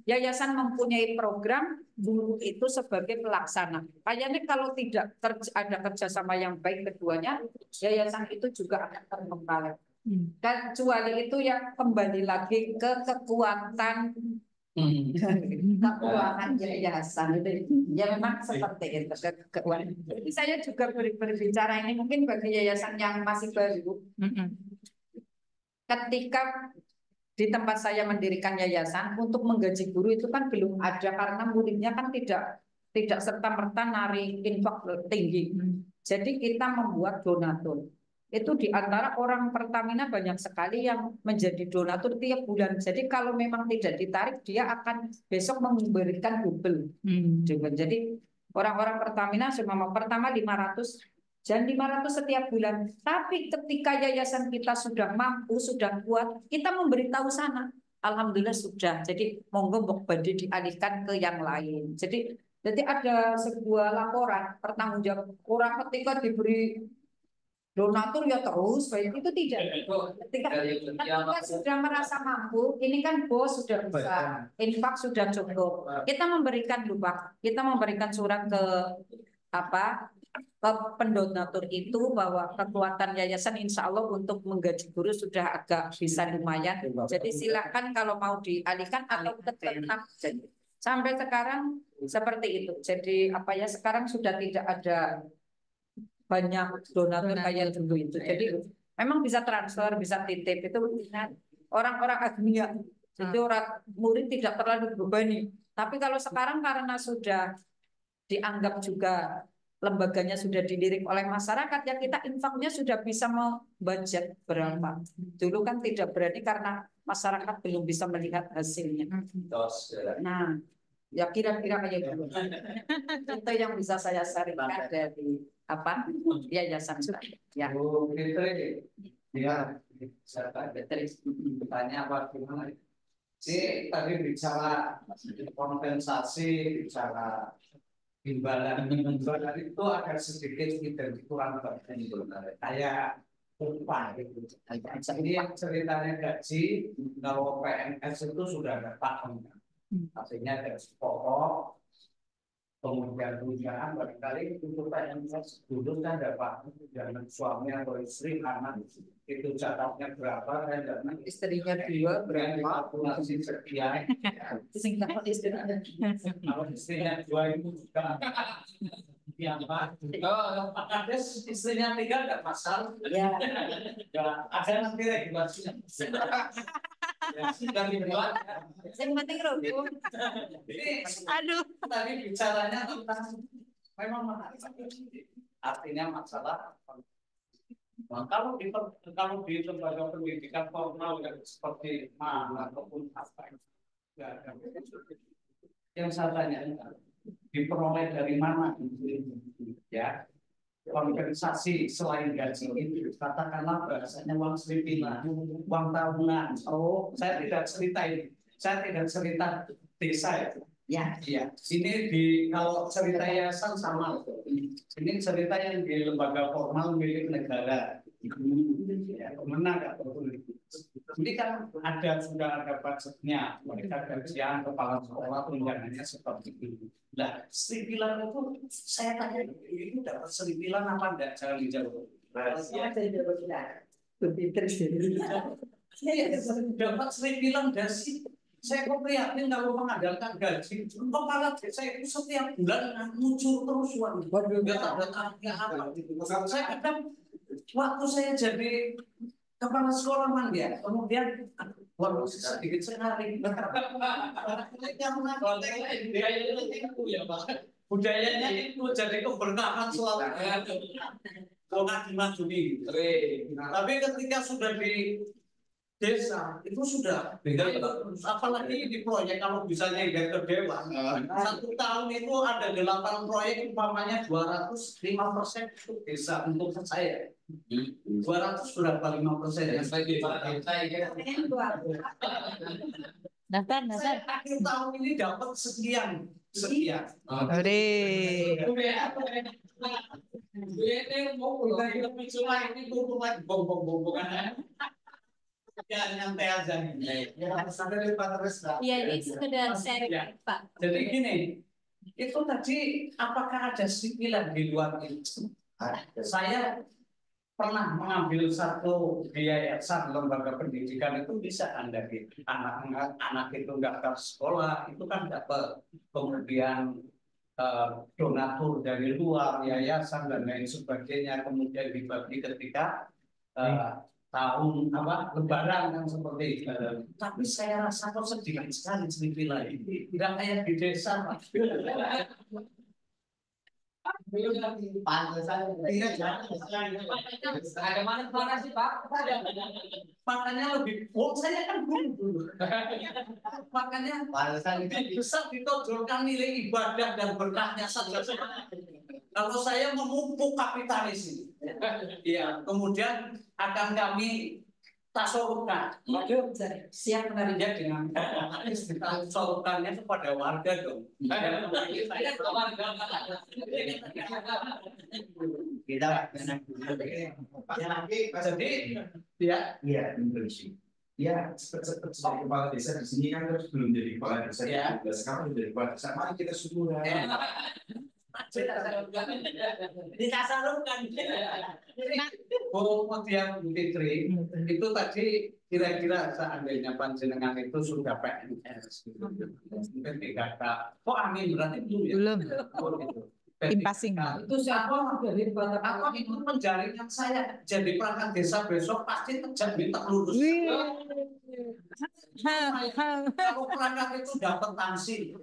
yayasan mempunyai program, guru itu sebagai pelaksana. Kayaknya kalau tidak ada kerjasama yang baik keduanya, yayasan itu juga akan terbengkalai. Kecuali itu yang kembali lagi ke kekuatan keuangan yayasan itu ya memang seperti itu keuangan. Saya juga berbicara ini mungkin bagi yayasan yang masih baru. Ketika di tempat saya mendirikan yayasan untuk menggaji guru itu kan belum ada, karena muridnya kan tidak serta-merta narik infak tinggi. Jadi kita membuat donatur. Itu di antara orang Pertamina banyak sekali yang menjadi donatur tiap bulan. Jadi kalau memang tidak ditarik, dia akan besok memberikan double. Jadi orang-orang Pertamina pertama 500 dan 500 setiap bulan. Tapi ketika yayasan kita sudah mampu, sudah kuat, kita memberitahu sana. Alhamdulillah sudah. Jadi monggo Mbok Bandi dialihkan ke yang lain. Jadi ada sebuah laporan pertanggungjawab orang ketika diberi donatur ya terus, baik itu tidak. Ketika sudah merasa mampu, ini kan bos sudah bisa, infak sudah cukup. Kita memberikan lupa, kita memberikan surat ke apa? Ke pendonatur itu bahwa kekuatan yayasan insya Allah untuk menggaji guru sudah agak bisa lumayan. Jadi silakan kalau mau dialihkan atau tetap. Sampai sekarang seperti itu. Jadi apa ya, sekarang sudah tidak ada banyak donatur kayak dulu itu. Jadi memang bisa transfer, bisa titip itu orang-orang agnia. Jadi orang murid tidak terlalu bebani. Tapi kalau sekarang karena sudah dianggap juga lembaganya sudah dilirik oleh masyarakat, ya kita infaknya sudah bisa membudget berapa. Dulu kan tidak berani karena masyarakat belum bisa melihat hasilnya. Nah, ya kira-kira kayak gitu. Itu yang bisa saya sarankan dari apa yayasan saya. Ya. Bu Fitri, ya, saya bertanya apa gimana? Si tadi bicara kompensasi, bicara imbalan itu agak sedikit tidak kurang kayak upah gitu. Ini yang ceritanya gaji kalau PNS itu sudah ada tahun, artinya gaji pokok, kemudian tunjangan barangkali untuk PNS dulu kan dapat tunjangan suami atau istri anak itu jatahnya berapa dan Istrinya dua berapa? kalkulasi sekian. Kalau istrinya dua itu juga yang ada istrinya tiga nggak masalah. Ya. Ada nanti regulasinya. Sudah dibuat. Yang penting rokok. Aduh. Tadi bicaranya tentang memang menarik. Artinya masalah. Kalau di lembaga pendidikan formal yang seperti ataupun apa yang saya tanyakan diperoleh dari mana ya kompensasi selain gaji itu katakanlah bahasanya uang seripilan, uang tahunan. Oh, saya tidak cerita ini, saya tidak cerita desa ya. Ya. Ini kalau cerita yayasan sama. Ini cerita yang di lembaga formal milik negara. Ya, menang nggak betul. Ini kan sudah ada budgetnya, mereka gajian kepala sekolah tunjangannya seperti itu. Nah, seripilan itu saya tanya, itu dapat seripilan apa enggak? Jangan dijawab. Dapat seripilan dasi. Saya kok prihatin kalau mengandalkan gaji. Kepala desa itu setiap bulan muncul terus uang. Nggak ada targetnya apa. Saya kadang waktu saya jadi kepala sekolah man ya, kemudian waduh sedikit sekali. Budayanya itu jadi keberkahan selalu. Kalau dimajui. Tapi ketika sudah di desa itu sudah beda, apalagi di proyek kalau misalnya hingga ke dewan 1 tahun itu ada 8 proyek umpamanya 205% untuk desa untuk saya 200 berapa 5% yang saya Daftar. akhir tahun ini dapat sekian ini mau lebih cuma ini bom-bom-bom-boman ya nyantai aja nih. Iya, ini sekedar sharing, Pak. Jadi gini, itu tadi apakah ada sipilan di luar itu? Saya pernah mengambil satu yayasan lembaga pendidikan itu bisa Anda gitu. Anak itu nggak ke sekolah itu kan dapat kemudian donatur dari luar yayasan dan lain sebagainya kemudian dibagi ketika tahun lebaran kan seperti itu. Tapi saya rasa kok sedikit sekali seripilan ini tidak kayak di desa Pak. Mana sih Pak? Makanya lebih saya kan dulu. Makanya lebih besar ditonjolkan nilai ibadah dan berkahnya saja. kalau saya memupuk kapitalis ini, ya, kemudian akan kami tasawufkan. Waduh, siap menarinya dengan tasawufkannya kepada warga dong. Kita Jadi, ya, Iya, Indonesia. Ya, seperti kepala desa di sini kan terus belum jadi kepala desa. Ya. Sekarang udah jadi kepala desa. Mari kita syukuran. Ditasarufkan. Kemudian Bu Fitri, itu tadi kira-kira seandainya panjenengan itu sudah PNS, gitu. Mungkin tidak. Kok amin berarti belum ya? Belum. Oh, gitu. Impasing. Nah, itu siapa dari apa itu penjaringan saya jadi perangkat desa besok pasti minta lulus. Kalau perangkat itu dapat sanksi,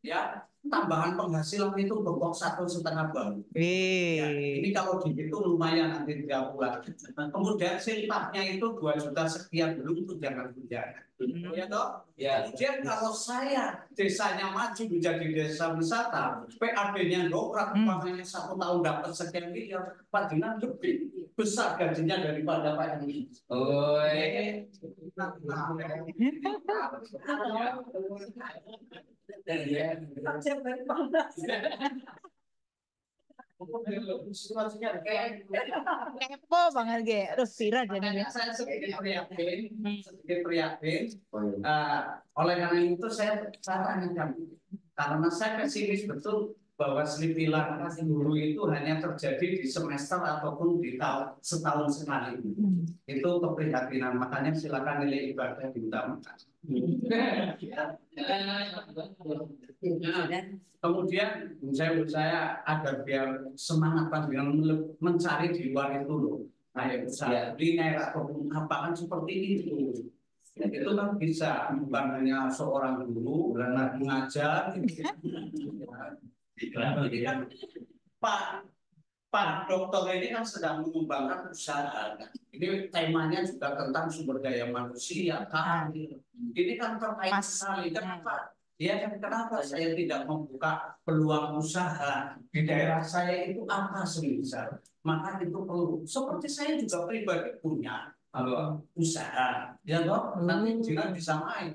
ya tambahan penghasilan itu bobok 1,5 baru. Ya, ini kalau dihitung lumayan nanti 3 bulan. Kemudian silpatnya itu 2 juta sekian belum itu jangan tunjangan. Ya toh? Ya. Kemudian kalau saya desanya maju menjadi desa wisata, PAD-nya dongkrak umpamanya 1 tahun dapat sekian miliar, Pak Dinan lebih besar gajinya daripada Pak ini. Oh, Kepo banget ge. Terus viral jadi. Saya sedikit prihatin. Oleh karena itu saya tanyakan, karena saya pesimis betul bahwa selipilan guru itu hanya terjadi di semester ataupun di setahun sekali. Itu keprihatinan, makanya silakan nilai ibadah diutamakan. Kemudian saya agar biar semangat panjenengan mencari di luar itu loh, kayak usaha kuliner ataupun apa kan seperti itu. Itu kan bisa, bukan hanya seorang guru mengajar. Jadi kan Pak Dokter ini kan sedang mengembangkan usaha. Ini temanya juga tentang sumber daya manusia, karir. Ini kan terkait sekali. Kenapa? Ya kan kenapa saya tidak membuka peluang usaha di daerah saya itu apa sebesar? Maka itu perlu. Seperti saya juga pribadi punya usaha, ya toh nanti jika bisa main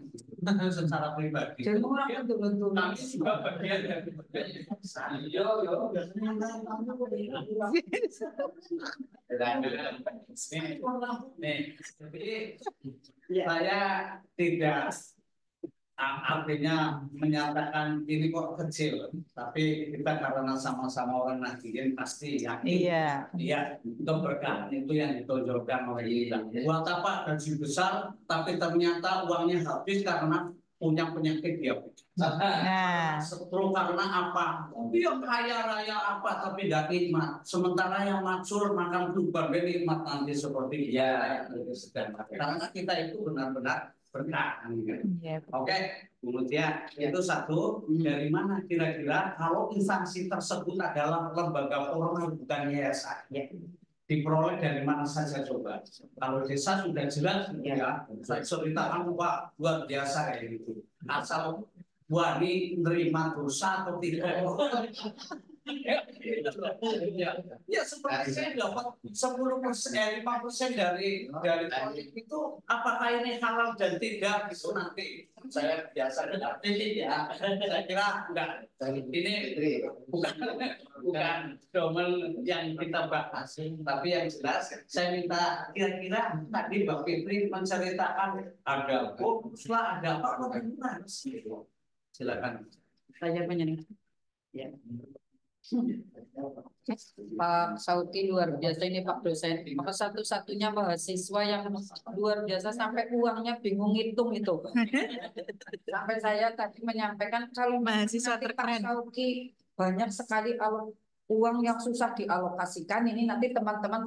secara pribadi. Kami juga bagian dari usaha. Nih, saya tidak artinya menyatakan ini kok kecil, tapi kita karena sama-sama orang Nahdien pasti yakin. Iya, itu berkah itu yang ditonjolkan oleh kita. Buat apa gaji besar, tapi ternyata uangnya habis karena punya penyakit diabetes. Stroke karena apa? Dia kaya raya apa tapi tidak nikmat. Sementara yang mansur makan tubar nikmat nanti seperti karena kita itu benar-benar berkah. Oke, kemudian itu satu. Dari mana kira-kira kalau instansi tersebut adalah lembaga formal bukan yayasan? Diperoleh dari mana saja coba? Kalau desa sudah jelas, ya. Saya ceritakan Pak luar biasa kayak gitu. Asal wani menerima dosa atau tidak. Ya seperti saya dapat 10%, 5% dari proyek itu, apakah ini halal dan tidak itu nanti saya biasa dengar ya. Saya kira enggak. Ini bukan domain yang kita bahas, tapi yang jelas saya minta kira-kira tadi Mbak Fitri menceritakan ada bonus lah, ada apa bagaimana? Silakan. Saya menyanyi. Ya. Pak Sauki luar biasa ini Pak dosen. Maka satu-satunya mahasiswa yang luar biasa sampai uangnya bingung hitung itu. Sampai saya tadi menyampaikan kalau mahasiswa terkeren. Pak Sauki banyak sekali uang yang susah dialokasikan, ini nanti teman-teman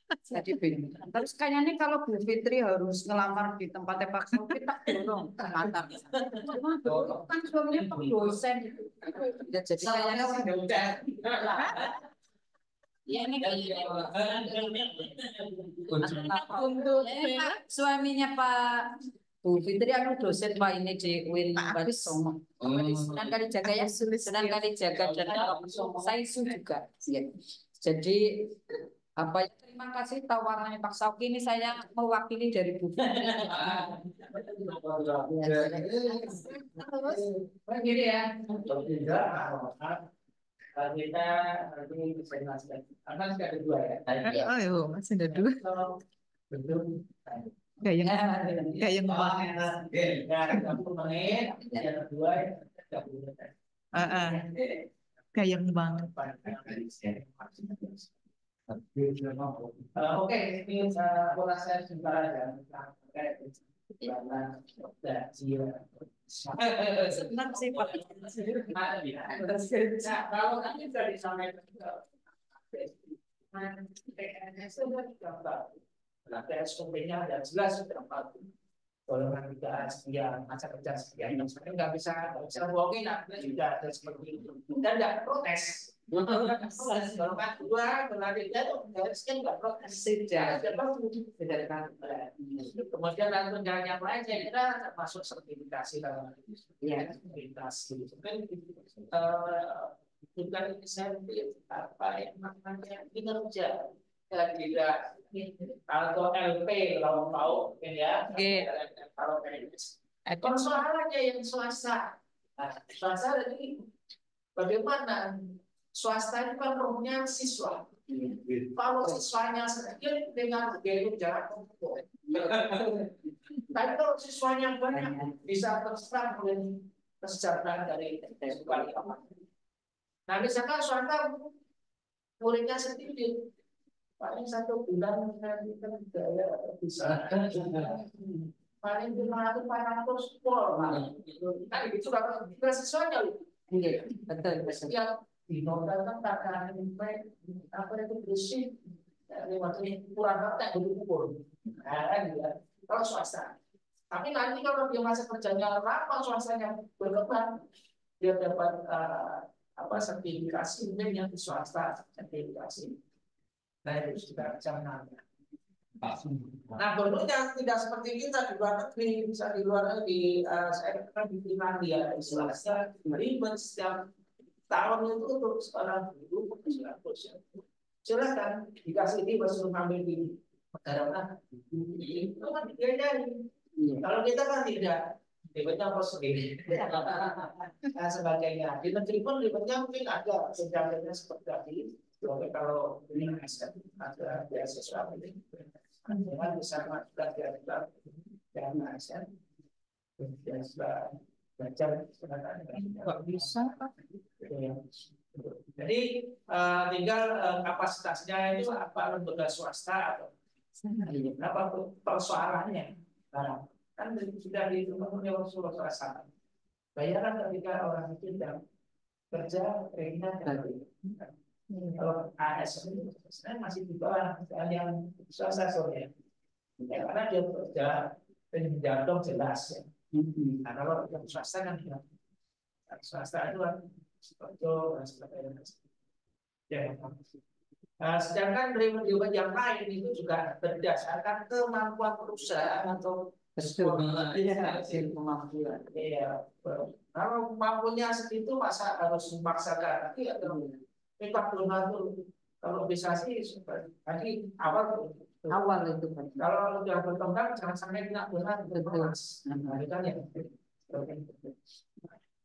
jadi bingung. Terus kayaknya kalau Bu Fitri harus ngelamar di tempatnya Pak Sauki, tak dorong terlantar. Cuma kan suaminya Pak dosen itu. Ya, jadi kayaknya ya ini untuk suaminya Pak Bu Fitri anu dosen Pak ini di UIN Pak Agus. Songo. Sunan Kalijaga ya, Sunan Kalijaga dan saya juga. Ya. Jadi apa terima kasih tawarannya Pak Sauki, ini saya mewakili dari Bu Fitri. Begini ya. Kita nanti bisa jelaskan. Karena sudah ada dua ya. Oh iya, masih ada dua. Gayeng banget. Gayeng banget. Oke, ini bola saya sebentar aja. Senang sih Pak. Nah, kalau nanti sudah disampaikan SOP-nya ada jelas sudah golongan kita sekian, masa kerja sekian, sebenarnya nggak bisa bohongin, artinya sudah ada seperti itu dan nggak protes. Golongan dua, golongan tiga itu harusnya nggak protes saja. Kemudian tunjangan yang lain saya kira termasuk sertifikasi kalau sertifikasi bukan insentif apa yang namanya kinerja dan tidak atau LP kalau tahu ya. Kalau persoalannya yang swasta, swasta jadi bagaimana swasta itu kan rohnya siswa. Kalau siswanya sedikit dengan gaya jarak tempuh. Tapi kalau siswanya banyak bisa terserap oleh kesejahteraan dari sekolah. Nah misalkan swasta muridnya sedikit, paling 1 bulan kita biaya bisa paling 500-400 pol. Nah itu kalau kita siswanya betul. Ya dinobatkan kata apa itu bersih waktu kurang kata berukur. Kalau swasta. Tapi nanti kalau dia masa kerjanya lama, swastanya berkembang, dia dapat sertifikasi mungkin yang di swasta sertifikasi. Nah itu sudah jangan. Nah bentuknya tidak seperti kita di luar negeri, bisa di luar negeri, saya pernah di Finlandia di swasta ribet setiap tahun itu untuk seorang guru silakan dikasih ini baru ngambil di negara mana itu kan diajarin. Kalau kita kan tidak ribetnya sendiri dan sebagainya. Di negeri pun ribetnya mungkin ada sejarahnya seperti tadi. Kalau ini ada beasiswa ini dengan bisa belajar dan ASN beasiswa belajar nggak bisa. Jadi tinggal kapasitasnya itu apa lembaga swasta atau apa persoalannya. Kan sudah dihitung oleh swasta. Bayaran ketika orang itu tidak kerja keringat dari kalau ASN sebenarnya masih di bawah yang swasta soalnya. Karena dia kerja penjatuh jelas ya. Nah, kalau yang swasta kan swasta itu kan ya. Sedangkan revenue yang lain itu juga berdasarkan kemampuan perusahaan atau kemampuan. Iya. Kalau mampunya segitu masa harus memaksakan. Kita belum itu kalau bisa sih tadi awal itu kan. Kalau sudah berkembang jangan sampai tidak benar kan ya.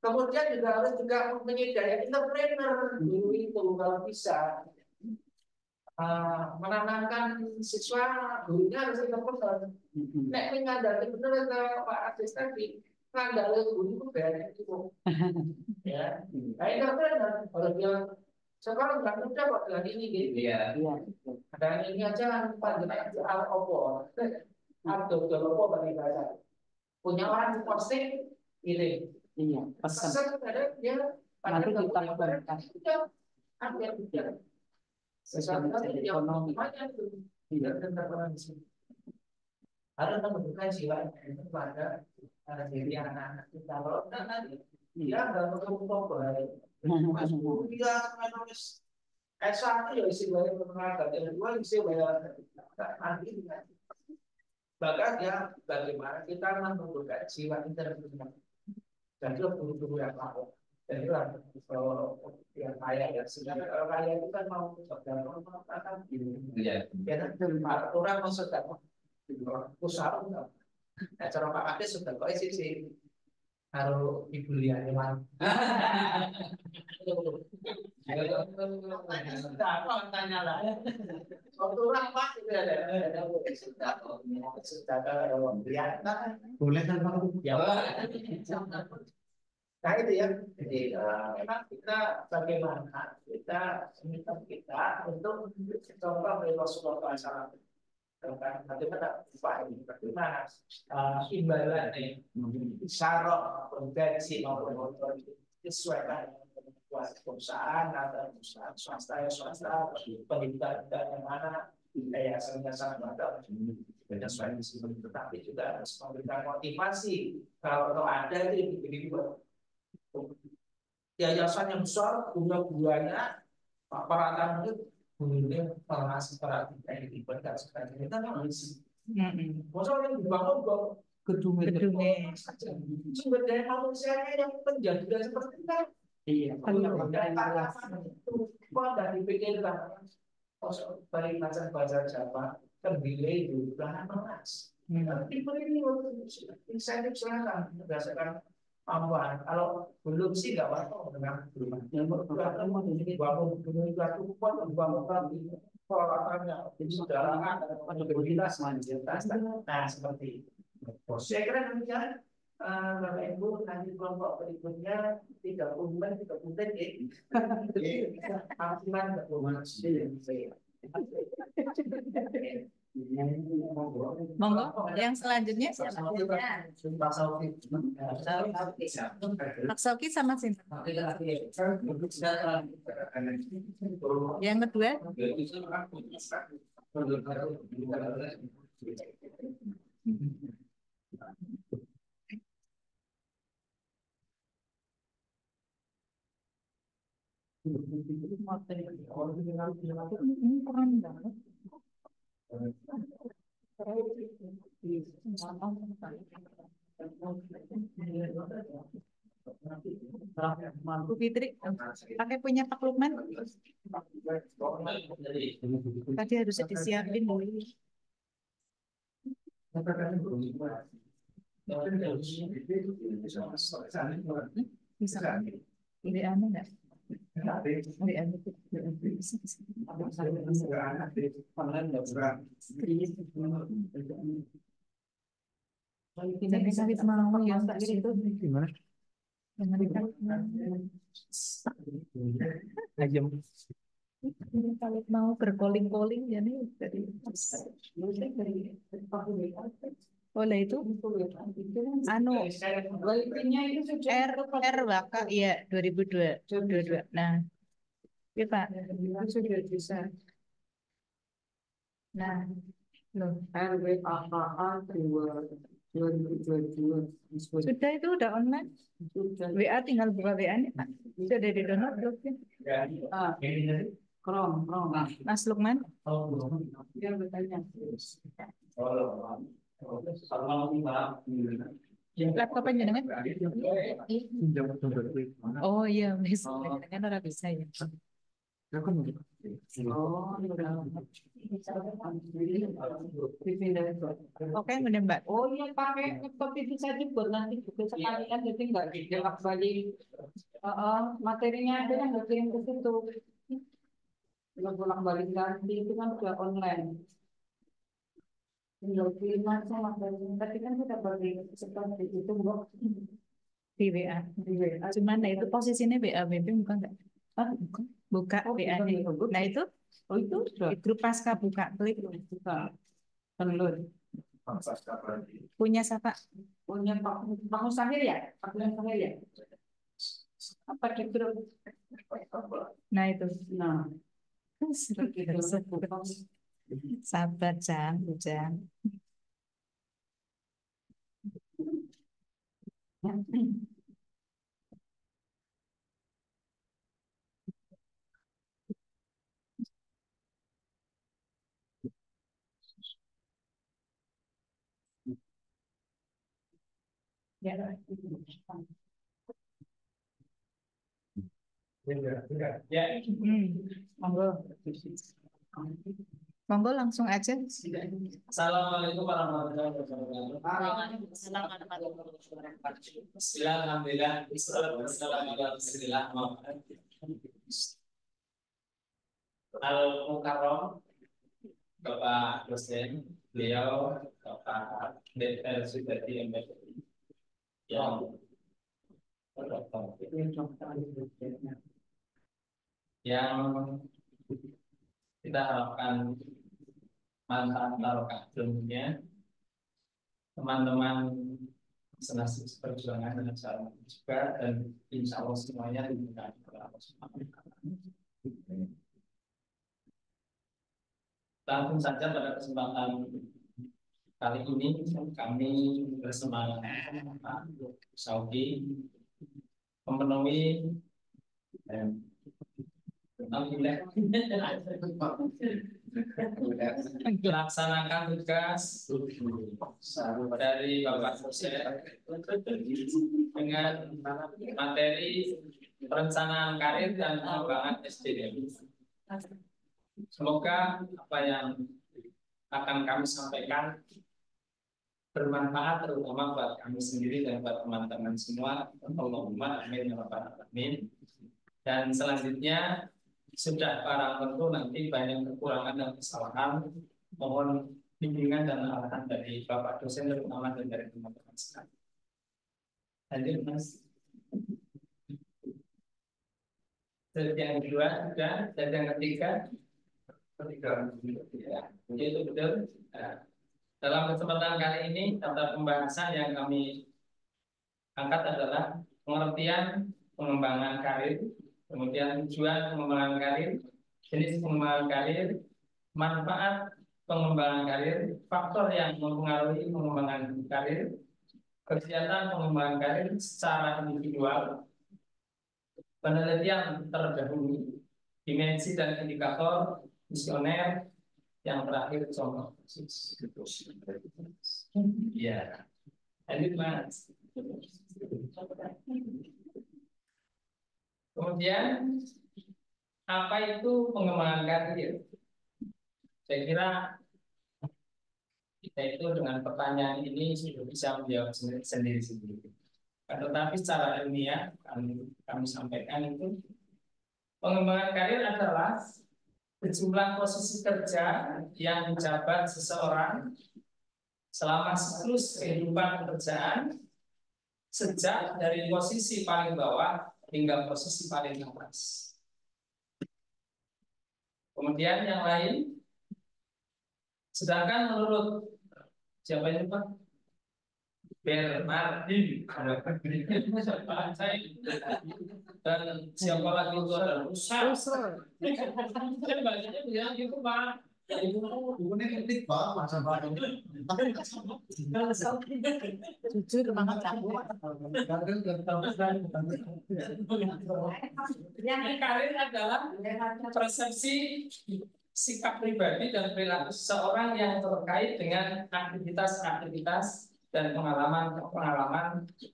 Kemudian juga harus menyediakan entrepreneur dulu itu kalau bisa menanamkan siswa gurunya harus entrepreneur. Nek mengandalkan benar Pak Adis tadi mengandalkan guru itu banyak itu. Ya, nah entrepreneur kalau dia sekarang nggak mudah kok dengan ini gitu ya. Dan ini aja panjenengan soal opo, atau opo bagi bahasa. Punya orang di posting ini. Iya. Pesan ada dia nanti kita lakukan. Ada bicara. Sesuatu yang ekonomi. Tidak terpengaruh di sini. Harus menunjukkan jiwa kepada diri anak-anak kita. Kalau nanti dia nggak perlu baik. Masuk dia menulis S1 ya isi banyak tenaga, yang kedua isi banyak nanti Bahkan ya bagaimana kita menumbuhkan jiwa entrepreneur. Dan itu guru-guru yang mau. Dan itu yang kaya ya. Sebenarnya kalau kaya itu kan mau sedekah kan gini. Ya orang mau sedekah usaha enggak. Nah, cara Pak Ade sedekah sih kalau ibu lihat emang. Sudah tanya lah. Orang Pak itu ada sudah lihat. Boleh kan Pak? Ya. Nah itu ya, jadi memang kita bagaimana kita minta kita untuk coba beri Rasulullah SAW tentang bagaimana upaya ini, bagaimana imbalan ini, syarat konvensi maupun disesuaikan dengan perusahaan atau perusahaan swasta, pendidikan yang mana yayasannya sangat ada penyesuaian disebut, tetapi juga harus memberikan motivasi kalau ada itu dibuat yayasan yang besar punya buahnya peralatan itu punya farmasi peralatan yang dibuat sekarang kita kan masih masalah yang dibangun gedung-gedung saja sumber daya manusianya yang penjagaan seperti itu iya kalau itu kok dari pikirkan balik macam bahasa Jawa terdiri itu bukan emas tipe ini insentif silakan berdasarkan kemampuan. Kalau belum sih nggak apa-apa dengan rumah. Yang berkaitan ini bangun komunikasi kuat, bangun peralatannya, saudaraan, komunitas, manjilitas. Nah seperti itu. Saya kira demikian. Bapak Ibu nanti kelompok berikutnya 30 detik. Maksimal 30 Monggo, yang selanjutnya siapa? Pak Sauki sama Sinta. Yang kedua? Ini keren banget. Bu Fitri, pakai punya Pak Lukman. Tadi harusnya disiapin dulu. Bisa. Ini aneh nggak? Jadi kali mau yang tak itu gimana? Ayam. Kalau mau berkoling-koling ya nih dari oleh itu anu R Waka ya 2022. Nah, ya Pak, sudah bisa. Nah, loh RWAKA 2022 sudah itu udah online. WA tinggal buka WA-nya Pak. Sudah di download belum? Chrome. Mas Lukman. Dia bertanya. Laptop jenengan? Oh iya, kan orang bisa ya. Oke, benar Mbak. Oh iya, pakai laptop itu saja buat nanti juga sekalian, jadi nggak dijelak balik. Materinya ada yang nggak kirim ke situ. Kalau bolak balik nanti itu kan sudah online. Tinggal kirim langsung materinya. Tapi kan kita bagi seperti itu Mbak. Di WA. Cuman nah itu posisinya WA BB bukan nggak? Bukan. Buka WA-nya. Nah itu, itu grup pasca buka klik buka download. Punya siapa? Punya Pak Mustahil ya? Pak Mustahil ya? Apa di grup? Nah itu. Nah. Sabar Jang. Ya. Ya, Monggo. Monggo langsung aja. Assalamualaikum warahmatullahi wabarakatuh. Bismillah, alhamdulillah, wassalamu ala rasulillah. Al-Mukarram, Bapak dosen, beliau Bapak Dr. Sudati MPTI yang kita harapkan manfaat barokah ilmunya, teman-teman senasib perjuangan dengan cara juga, dan insya Allah semuanya diberkahi oleh Allah Subhanahu wa Ta'ala. Langsung saja pada kesempatan kali ini kami bersama Pak Saudi memenuhi melaksanakan tugas dari Bapak dosen dengan materi perencanaan karir dan pengembangan SDM. Semoga apa yang akan kami sampaikan bermanfaat terutama buat kami sendiri dan buat teman-teman semua. Allahumma amin ya rabbal alamin. Dan selanjutnya sudah barang tentu nanti banyak kekurangan dan kesalahan, mohon bimbingan dan arahan dari Bapak dosen terutama dan dari teman-teman sekalian. Lanjut Mas. Dan yang kedua sudah, dan yang ketiga ya, itu betul. Nah, dalam kesempatan kali ini tata pembahasan yang kami angkat adalah pengertian pengembangan karir, kemudian tujuan pengembangan karir, jenis pengembangan karir, manfaat pengembangan karir, faktor yang mempengaruhi pengembangan karir, kegiatan pengembangan karir secara individual, penelitian terdahulu, dimensi dan indikator misioner, yang terakhir contoh kasus. Ya, lanjut Mas. Kemudian apa itu pengembangan karir? Saya kira kita itu dengan pertanyaan ini sudah bisa menjawab sendiri-sendiri. Tetapi secara ilmiah kami sampaikan itu pengembangan karir adalah sejumlah posisi kerja yang dijabat seseorang selama siklus kehidupan pekerjaan sejak dari posisi paling bawah hingga posisi paling atas. Kemudian yang lain, sedangkan menurut siapa ini Pak? Bernardin dan siapa lagi itu ada Russell. Saya bacanya bilang gitu Pak. Bukunya kritik Pak, masa Pak. Jujur banget aku. Yang karir adalah persepsi sikap pribadi dan perilaku seseorang yang terkait dengan aktivitas-aktivitas dan pengalaman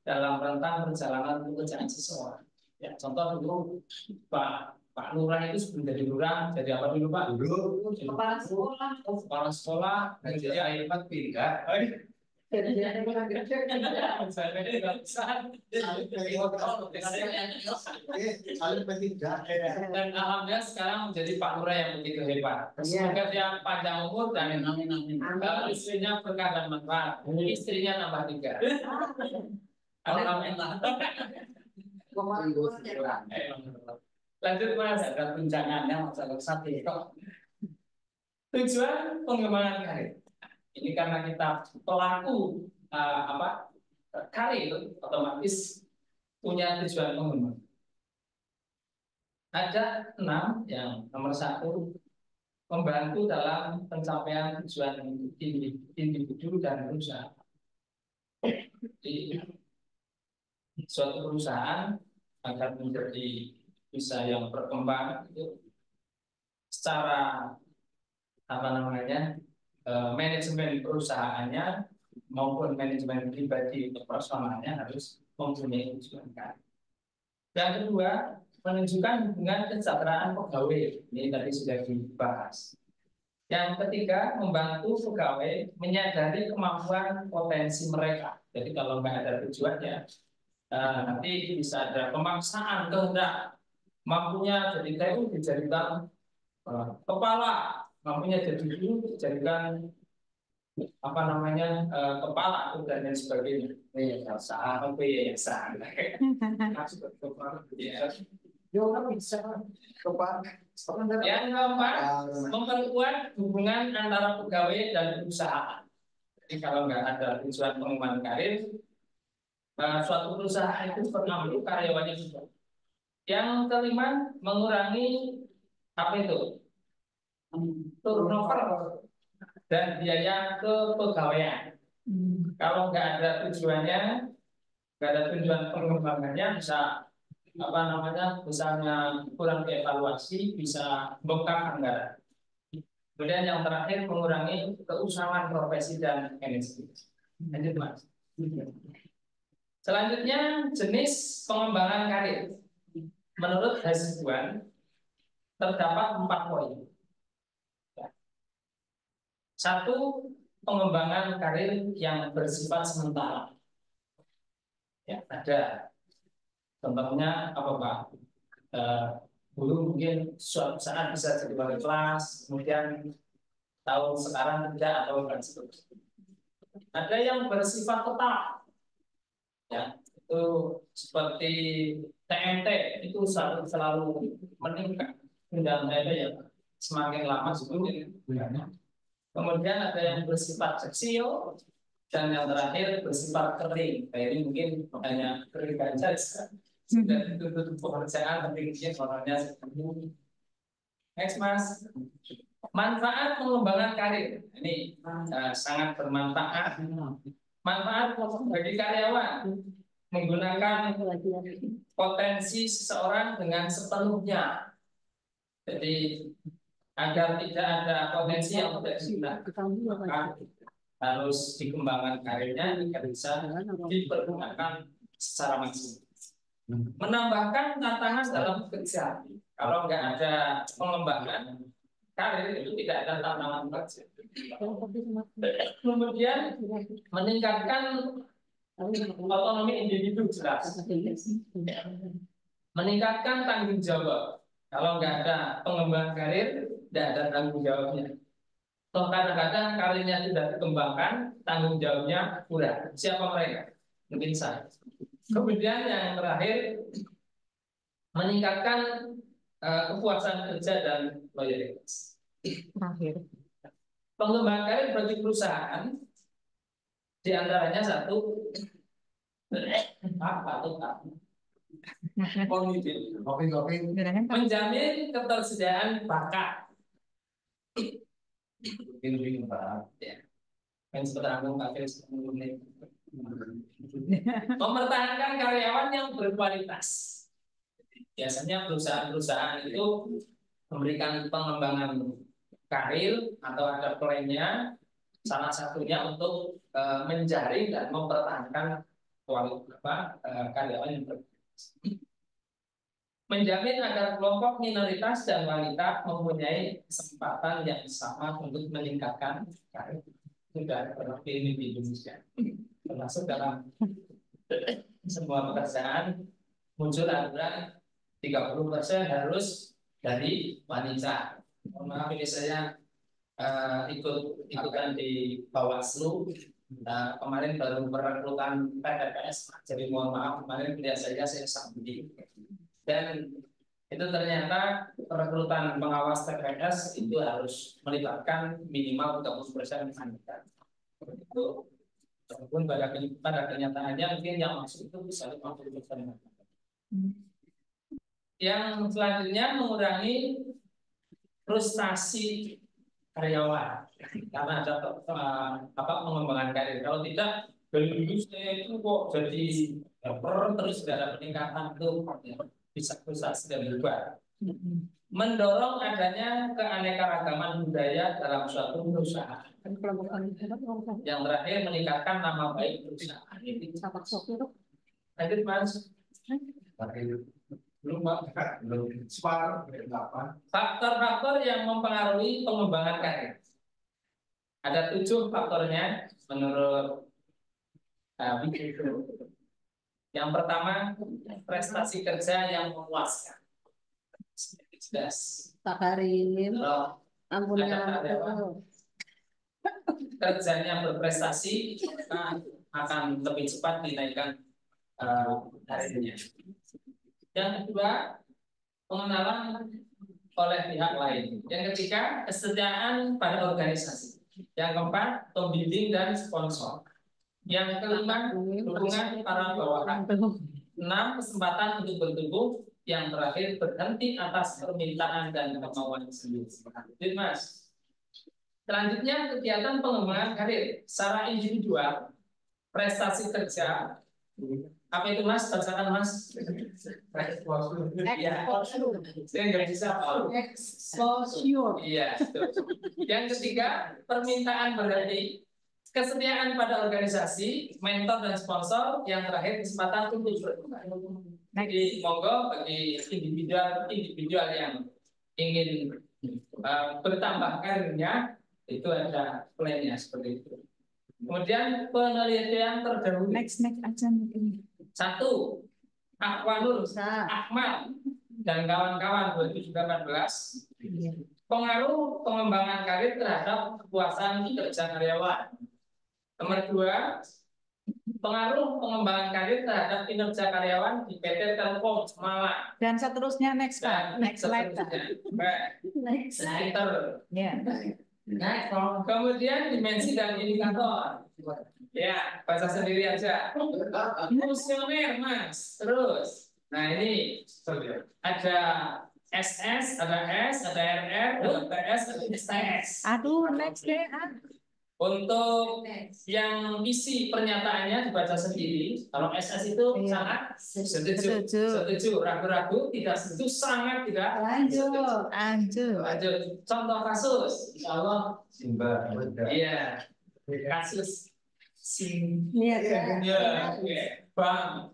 dalam rentang perjalanan pekerjaan seseorang. Ya, contoh dulu Pak Lurah itu sebelum jadi lurah jadi apa dulu Pak? Dulu kepala sekolah. Kepala sekolah. Jadi ayat pindah. Dan alhamdulillah sekarang menjadi Pak Lurah yang begitu hebat. Semoga dia panjang umur dan istrinya berkah dan manfaat. Istrinya nambah 3. Alhamdulillah. Lanjut Mas, ada tunjangannya masalah satu. Tujuan pengembangan karir. Ini karena kita pelaku karir otomatis punya tujuan pengembangan. Ada 6 yang nomor 1 membantu dalam pencapaian tujuan individu dan perusahaan. Di suatu perusahaan agar menjadi bisa yang berkembang itu secara manajemen perusahaannya maupun manajemen pribadi untuk personalnya harus mempunyai tujuan karir. Yang kedua, menunjukkan hubungan kesejahteraan pegawai. Ini tadi sudah dibahas. Yang ketiga, membantu pegawai menyadari kemampuan potensi mereka. Jadi kalau nggak ada tujuannya, nanti bisa ada pemaksaan kehendak. Mampunya jadi TU dijadikan kepala, mampunya jadi guru dijadikan apa namanya kepala dan lain sebagainya. Yayasan, yayasan. Yang keempat, memperkuat hubungan antara pegawai dan perusahaan. Jadi kalau nggak ada tujuan pengembangan karir, suatu perusahaan itu pernah perlu karyawannya juga. Yang kelima, mengurangi apa itu? Turnover dan biaya kepegawaian. Kalau nggak ada tujuannya, nggak ada tujuan pengembangannya, bisa apa namanya, misalnya kurang dievaluasi, bisa bengkak anggaran. Kemudian yang terakhir, mengurangi keusahaan profesi dan manajemen. Lanjut Mas. Selanjutnya, jenis pengembangan karir. Menurut Hasibuan, terdapat 4 poin. Satu, pengembangan karir yang bersifat sementara. Ya, ada. Contohnya apa Pak? Dulu mungkin suatu saat bisa jadi wali kelas, kemudian tahun sekarang tidak atau bukan seperti itu. Ada yang bersifat tetap. Ya, itu seperti TMT itu selalu meningkat dan ada ya semakin lama semakin banyak. Kemudian ada yang bersifat seksil dan yang terakhir bersifat kering. Kayak ini mungkin hanya kering saja sudah ditutup pekerjaan tapi mungkin orangnya seperti next Mas. Manfaat pengembangan karir ini sangat bermanfaat. Manfaat bagi karyawan menggunakan potensi seseorang dengan sepenuhnya. Jadi agar tidak ada potensi yang tidak digunakan, maka harus dikembangkan karirnya agar bisa dipergunakan secara maksimal. Menambahkan tantangan dalam bekerja. Kalau nggak ada pengembangan karir itu tidak ada tantangan bekerja. Kemudian meningkatkan otonomi individu jelas. Meningkatkan tanggung jawab. Kalau nggak ada pengembangan karir, tidak ada tanggung jawabnya. Toh kadang-kadang karirnya tidak dikembangkan, tanggung jawabnya kurang. Siapa mereka? Mungkin saya. Kemudian yang terakhir, meningkatkan kepuasan kerja dan loyalitas. Terakhir. Pengembangan karir bagi perusahaan diantaranya satu, menjamin ketersediaan bakat. Mempertahankan karyawan yang berkualitas. Biasanya perusahaan-perusahaan itu memberikan pengembangan karir atau ada plannya, salah satunya untuk menjaring dan mempertahankan kualitas karyawan yang berkualitas. Menjamin agar kelompok minoritas dan wanita mempunyai kesempatan yang sama untuk meningkatkan karir. Sudah seperti ini di Indonesia, termasuk dalam semua pekerjaan muncul aturan 30% harus dari wanita. Maaf ini saya ikutan di Bawaslu. Kemarin baru perekrutan PTPS, jadi mohon maaf kemarin tidak saya sambung. Dan itu ternyata perekrutan pengawas TPS itu harus melibatkan minimal 30% wanita. Itu walaupun pada kenyataannya mungkin yang masuk itu bisa 50%. Yang selanjutnya mengurangi frustasi karyawan karena ada pengembangan karir. Kalau tidak, dari dulu saya itu kok jadi terus tidak ada peningkatan itu bisa frustasi dan berubah. mendorong adanya keanekaragaman budaya dalam suatu perusahaan. Yang terakhir, meningkatkan nama baik perusahaan. Lanjut, Mas. Faktor-faktor yang mempengaruhi pengembangan karir. Ada 7 faktornya menurut yang pertama, prestasi kerja yang memuaskan. Jelas. Pak Karim, ampun ya. Kerjanya berprestasi, maka akan lebih cepat dinaikkan karirnya. Yang kedua, pengenalan oleh pihak lain. Yang ketiga, kesetiaan pada organisasi. Yang keempat, pembimbing dan sponsor. Yang kelima, dukungan para bawahan. 6, kesempatan untuk bertumbuh. Yang terakhir, berhenti atas permintaan dan kemauan sendiri. Jadi, Mas, selanjutnya kegiatan pengembangan karir secara individual, prestasi kerja. Apa itu, Mas? Bacakan, Mas. Iya. Saya nggak bisa. Exposure. Iya. Yang ketiga, permintaan berhenti. Kesetiaan pada organisasi, mentor dan sponsor. Yang terakhir, kesempatan untuk berkembang. Jadi monggo bagi individual yang ingin bertambah karirnya, itu ada plan-nya seperti itu. Kemudian penelitian terdahulu. Next aja ini. 1. Akwanul Akmal dan kawan-kawan 2018. Pengaruh pengembangan karir terhadap kepuasan kerja karyawan. Nomor 2, pengaruh pengembangan karir terhadap kinerja karyawan di PT Telkom Malang. Dan seterusnya next Pak. Next slide. Next. Ya. Kemudian dimensi dan indikator. Ya, baca sendiri aja. Fungsioner, Mas. Terus. Nah, ini ada SS, ada S, ada RR, ada PS, ada STS. Aduh, next deh. Untuk yang isi pernyataannya dibaca sendiri. Kalau SS itu sangat setuju, ragu-ragu, tidak setuju, sangat tidak Lanjut. Contoh kasus, insya Allah. Iya, kasus Bang.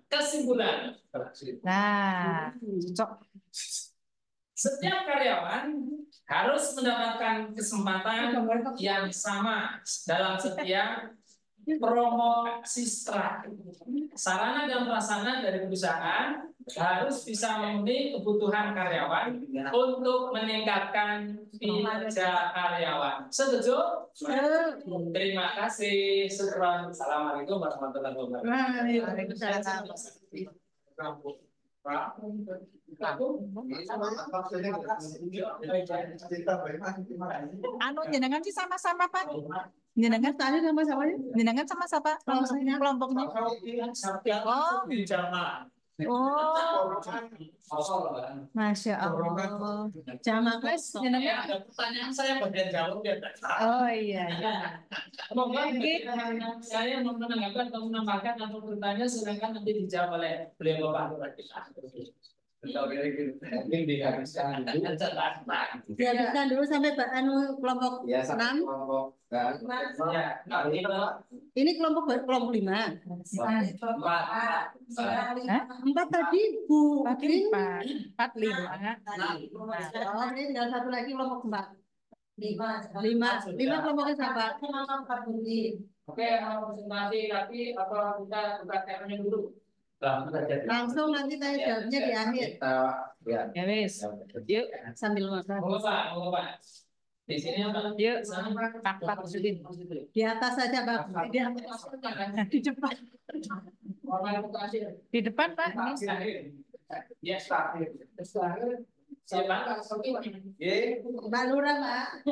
Kesimpulan. Nah, cocok. Setiap karyawan harus mendapatkan kesempatan yang sama dalam setiap promosi setelah. Sarana dan prasarana dari perusahaan harus bisa memenuhi kebutuhan karyawan untuk meningkatkan kinerja karyawan. Setuju? Terima kasih. Assalamualaikum warahmatullahi wabarakatuh. Jenengan sih sama-sama Pak. Jenengan tadi sama-sama. Jenengan sama-sama kelompoknya. Oh, Masya Allah. Jangan guys, jenengan. Ada pertanyaan saya bagian jawab ya. Oh iya. Mungkin saya mau menanggapi atau menambahkan atau bertanya, silakan nanti dijawab oleh beliau Bapak. Mungkin dihabiskan dulu. Dihabiskan dulu sampai kelompok 6. Ini kelompok 5. 4 tadi Bu. 45. Oh, ini tinggal 1 lagi kelompok 4. 5 kelompoknya sama. Oke, presentasi tapi apa kita buka temanya dulu? Langsung nanti tanya jawabnya di akhir. Ya wis. Yuk Sambil makan. Mau Pak. Di sini apa? Yuk, Pak Sudin. Di atas saja Pak. Di atas. Di depan. Di depan Pak. Ya, siapa? Mbak Lurah Pak.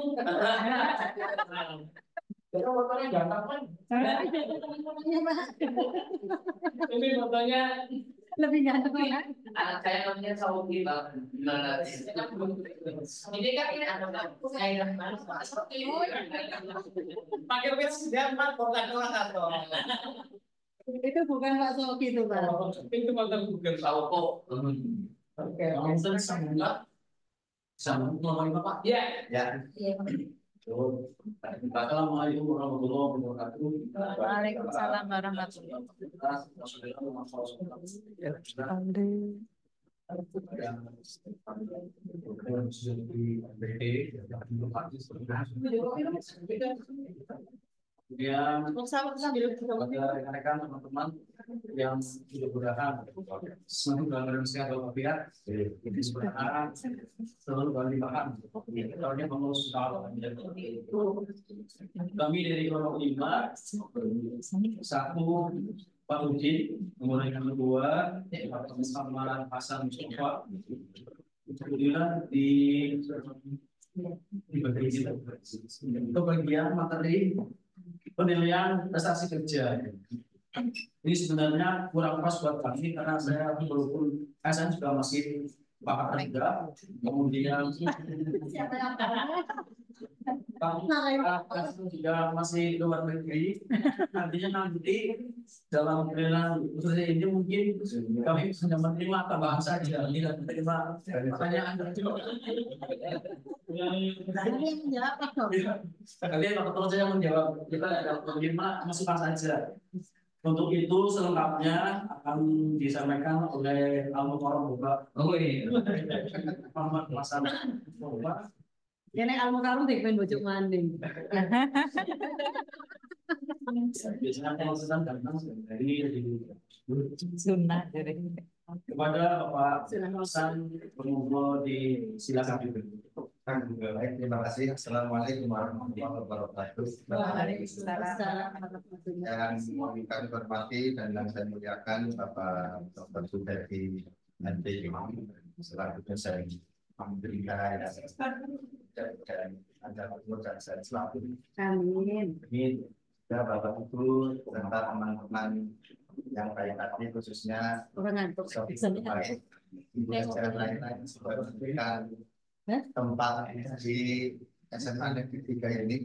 Itu fotonya gampang kan? Ini fotonya lebih ganteng kan? saya namanya Sauki Pak. Ini kan saya pakai presiden Pak, bukan orang atau itu bukan Pak Soki itu Pak. itu foto Google tahu kok. Oke, langsung semula. Sama ngomongin Bapak. Ya. Ya. Assalamualaikum warahmatullahi wabarakatuh. Waalaikumsalam warahmatullahi wabarakatuh. Kemudian kepada rekan-rekan teman-teman yang mudah-mudahan seluruh dalam Indonesia atau pihak ini sebenarnya selalu kali paham karena mengurus soal kami dari kelompok 5 satu Pak Udin, kemudian yang kedua Pak Muhammad Hasan Mustafa, kemudian di bagian untuk bagian materi penilaian prestasi kerja. Ini sebenarnya kurang pas buat kami karena saya walaupun saya juga masih pakar tiga, kemudian juga masih luar negeri. Nanti dalam penilaian khusus ini mungkin kami hanya menerima tambahan saja, tidak menerima pertanyaan. Kalian bakal saya menjawab. Kita ada menerima masukan saja. Untuk itu selengkapnya akan disampaikan oleh Al-Mukarram Bapak. Oh iya. Muhammad Hasan Bapak. Kene Al-Mukarram dikmen bojo manding. Biasanya kalau sedang datang dari Sunnah jadi. kepada Bapak Hasan pengobrol di silakan. Baik, terima kasih. Assalamualaikum warahmatullahi wabarakatuh. Yang kami hormati dan yang saya muliakan Bapak Dr. Sudadi nanti selaku dosen Alhamdulillah dan Anda dan saya selalu. Amin. Amin. Ya Bapak Ibu serta teman-teman yang kayak tadi khususnya Orang ngantuk. baik Ibu dan lain-lain sudah memberikan tempat di SMA Negeri 3 ini.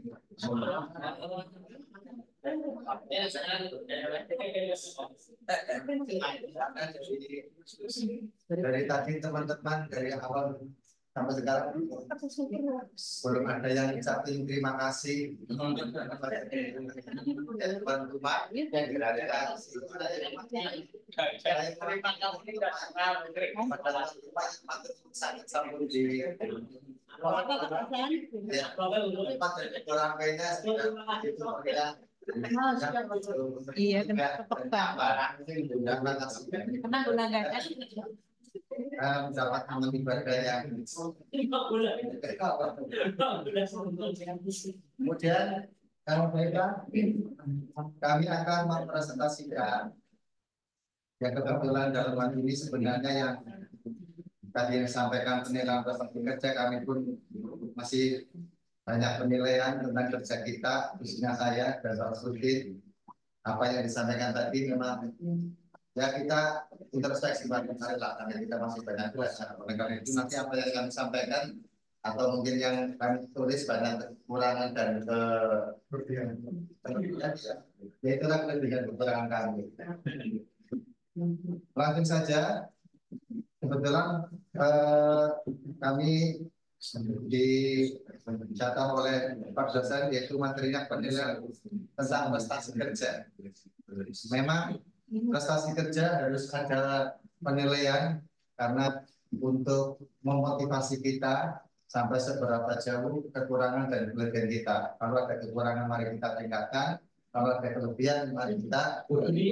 Dari tadi teman-teman dari awal sampai sekarang belum ada yang ucapin terima kasih teman rumah Iya, mendapat amal ibadah yang kemudian kami akan mempresentasikan yang kebetulan dalam hal ini sebenarnya yang tadi yang disampaikan penilaian prestasi kerja, kami pun masih banyak penilaian tentang kerja kita, khususnya saya dan Pak Sudin. Apa yang disampaikan tadi memang ya kita introspeksi bareng-bareng lah, karena kita masih banyak belajar. Oleh karena itu nanti apa yang kami sampaikan atau mungkin yang kami tulis banyak kekurangan dan kelebihan, ya itulah kelebihan kekurangan kami. Langsung saja, kebetulan kami dicatat oleh Pak dosen yaitu materinya penilaian tentang prestasi kerja. Memang prestasi kerja harus ada penilaian karena untuk memotivasi kita sampai seberapa jauh kekurangan dan kelebihan kita. Kalau ada kekurangan mari kita tingkatkan, kalau ada kelebihan mari kita kurangi.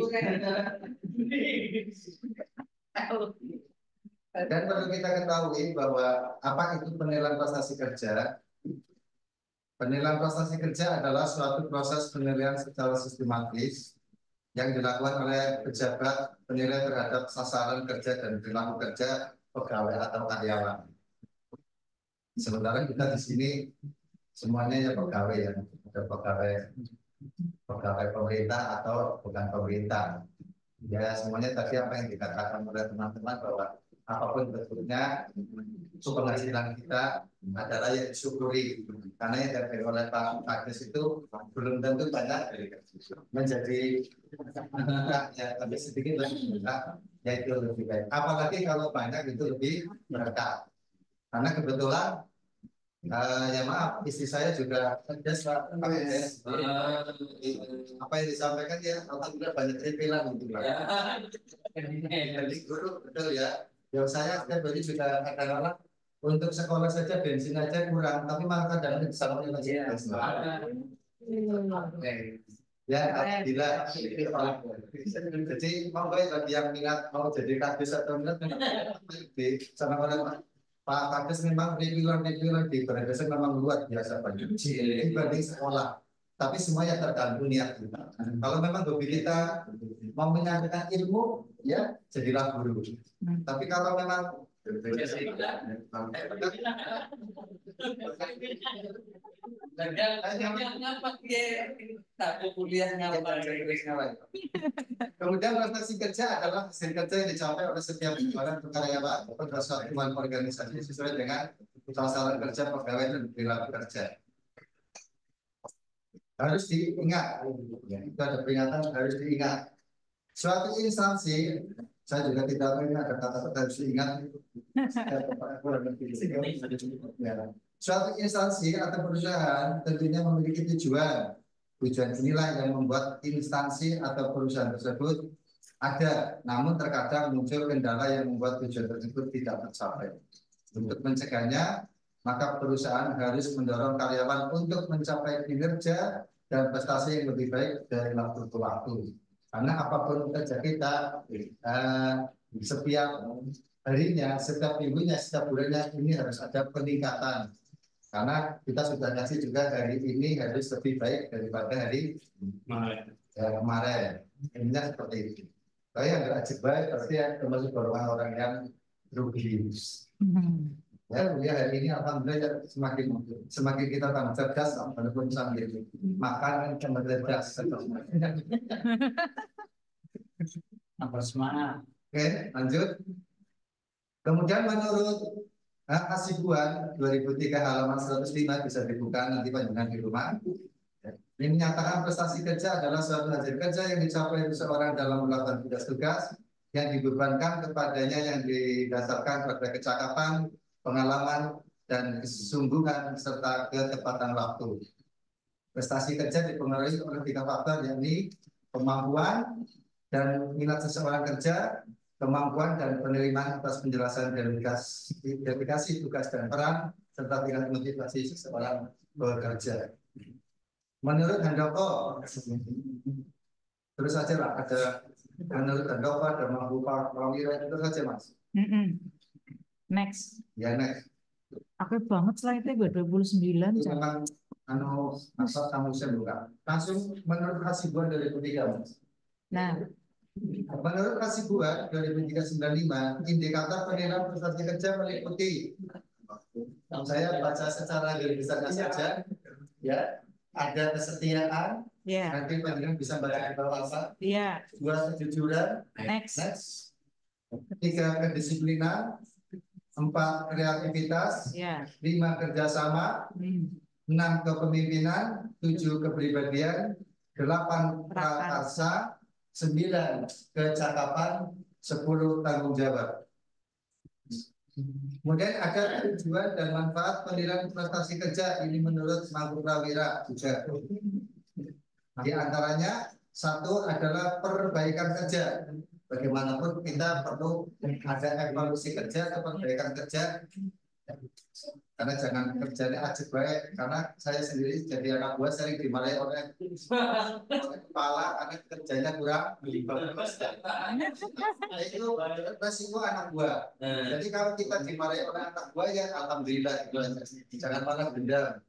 Dan perlu kita ketahui bahwa apa itu penilaian prestasi kerja? Penilaian prestasi kerja adalah suatu proses penilaian secara sistematis yang dilakukan oleh pejabat penilai terhadap sasaran kerja dan perilaku kerja pegawai atau karyawan. Sementara kita di sini semuanya ya pegawai, ya ada pegawai pemerintah atau bukan pemerintah. Ya semuanya tadi apa yang dikatakan oleh teman-teman bahwa apapun bentuknya penghasilan kita adalah yang disyukuri, karena yang dari oleh Pak Agnes itu belum tentu banyak menjadi ya tapi sedikit lagi ya itu lebih baik. Apalagi kalau banyak itu lebih berkah. Karena kebetulan ya maaf, istri saya juga kerja apa yang disampaikan ya, alhamdulillah banyak refilan gitu Pak. Jadi guru betul ya. Yang saya setiap hari juga kadang-kadang untuk sekolah saja bensin aja kurang, tapi malah kadang-kadang disampaikan lagi. Ya, alhamdulillah. Jadi mau baik bagi yang minat mau jadi kadis atau minat di sana mana Pak Kades memang reviewers di Berdesa memang luar biasa banyak dibanding sekolah. Tapi semuanya tergantung niat kita. Kalau memang hobi kita mau menyampaikan ilmu, ya jadilah guru. Tapi kalau memang kemudian prestasi kerja adalah hasil kerja yang dicapai oleh setiap orang karyawan persatuan organisasi sesuai dengan sasaran kerja pegawai dan perilaku kerja. Harus diingat, itu ada peringatan harus diingat. Suatu instansi, saya juga tidak tahu ini ada kata-kata harus diingat. Suatu instansi atau perusahaan tentunya memiliki tujuan. Tujuan inilah yang membuat instansi atau perusahaan tersebut ada, namun terkadang muncul kendala yang membuat tujuan tersebut tidak tercapai. Untuk mencegahnya, maka perusahaan harus mendorong karyawan untuk mencapai kinerja dan prestasi yang lebih baik dari waktu ke waktu. Karena apapun kerja kita, setiap harinya, setiap minggunya, setiap bulannya ini harus ada peningkatan. Karena kita sudah ngasih juga hari ini harus lebih baik daripada hari kemarin. Intinya seperti itu. Kalau yang nggak baik, berarti termasuk golongan orang yang rugi. Ya hari ini alhamdulillah semakin kita tambah cerdas, walaupun sambil makan tambah cerdas. Tambah semangat. Oke, lanjut. Kemudian menurut Hasibuan 2003 halaman 105 bisa dibuka nanti panjenengan di rumah. Ini menyatakan prestasi kerja adalah suatu hasil kerja yang dicapai seseorang dalam melakukan tugas-tugas yang dibebankan kepadanya yang didasarkan pada kecakapan, pengalaman, dan kesungguhan serta ketepatan waktu. Prestasi kerja dipengaruhi oleh 3 faktor, yakni kemampuan dan minat seseorang kerja, kemampuan dan penerimaan atas penjelasan delegasi tugas dan peran, serta tingkat motivasi seseorang bekerja. Menurut Handoko, terus saja lah, ada menurut Handoko ada Mahbubah Prawira, itu saja Mas. Next. Ya next. Aku banget slide-nya gue 29. Itu memang asal kamu saya buka. Langsung menurut Hasibuan dari ketiga Mas. Nah, menurut Hasibuan 2095, indikator penilaian prestasi kerja meliputi. Saya baca secara garis besarnya saja. Ya, ada kesetiaan. Nanti panjenengan bisa baca di bawah apa? 2 kejujuran. Next. 3 kedisiplinan. 4 kreativitas. 5 kerjasama. 6 kepemimpinan. 7 kepribadian. 8 prakarsa. 9 kecakapan. 10 tanggung jawab. Kemudian ada tujuan dan manfaat penilaian prestasi kerja, ini menurut Mahbubah Prawira juga. Di antaranya 1 adalah perbaikan kerja. Bagaimanapun kita perlu ada evaluasi kerja atau perbaikan kerja. Karena jangan kerjanya ajib baik. Karena saya sendiri jadi anak buah sering dimarahi oleh kepala karena kerjanya kurang. Itu resiko anak buah. Jadi kalau kita dimarahi oleh anak buah ya alhamdulillah, jangan malah dendam.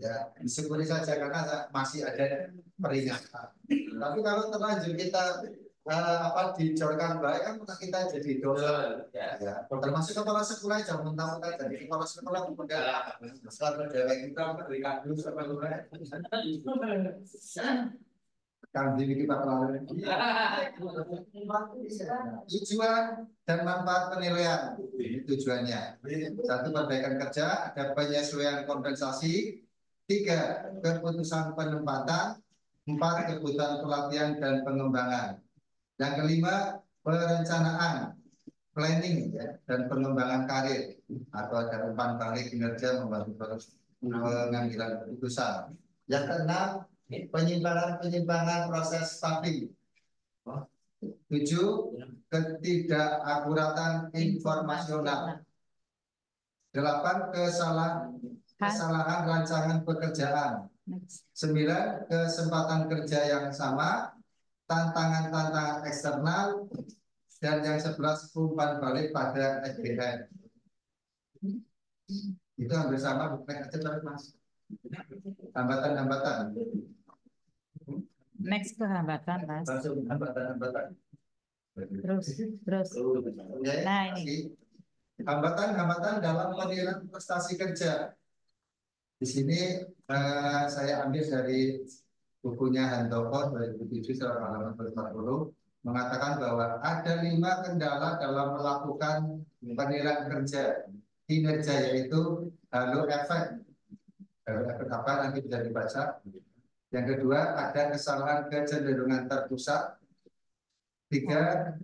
Ya, disyukuri saja karena masih ada peringatan. Tapi kalau terlanjur kita dicorkan baik kan kita jadi dosa. Ya. Termasuk kepala sekolah jangan mentang-mentang jadi kepala sekolah kemudian setelah berdewa kita berikan dulu sampai luar. Kan diri kita terlalu. Tujuan dan manfaat penilaian ini tujuannya. 1 perbaikan kerja, ada penyesuaian kompensasi. 3 keputusan penempatan. 4 kebutuhan pelatihan dan pengembangan. Yang kelima, perencanaan, planning ya, dan pengembangan karir atau ada umpan balik kinerja membantu pengambilan keputusan. Yang keenam, penyimpangan proses staffing. 7. Ketidakakuratan informasional. 8. Kesalahan rancangan pekerjaan. 9. Kesempatan kerja yang sama, tantangan-tantangan eksternal, dan yang 11 umpan balik pada SDM. Itu hampir sama, bukan aja Mas. Hambatan-hambatan. Next ke hambatan, Mas. Hambatan-hambatan. Terus. Ya, Nah, ini. Hambatan-hambatan dalam penilaian prestasi kerja. Di sini saya ambil dari bukunya Handoko 2007 halaman 40 mengatakan bahwa ada 5 kendala dalam melakukan penilaian kerja kinerja, yaitu halo efek. Halo efek apa nanti bisa dibaca. Yang kedua, ada kesalahan kecenderungan terpusat. 3.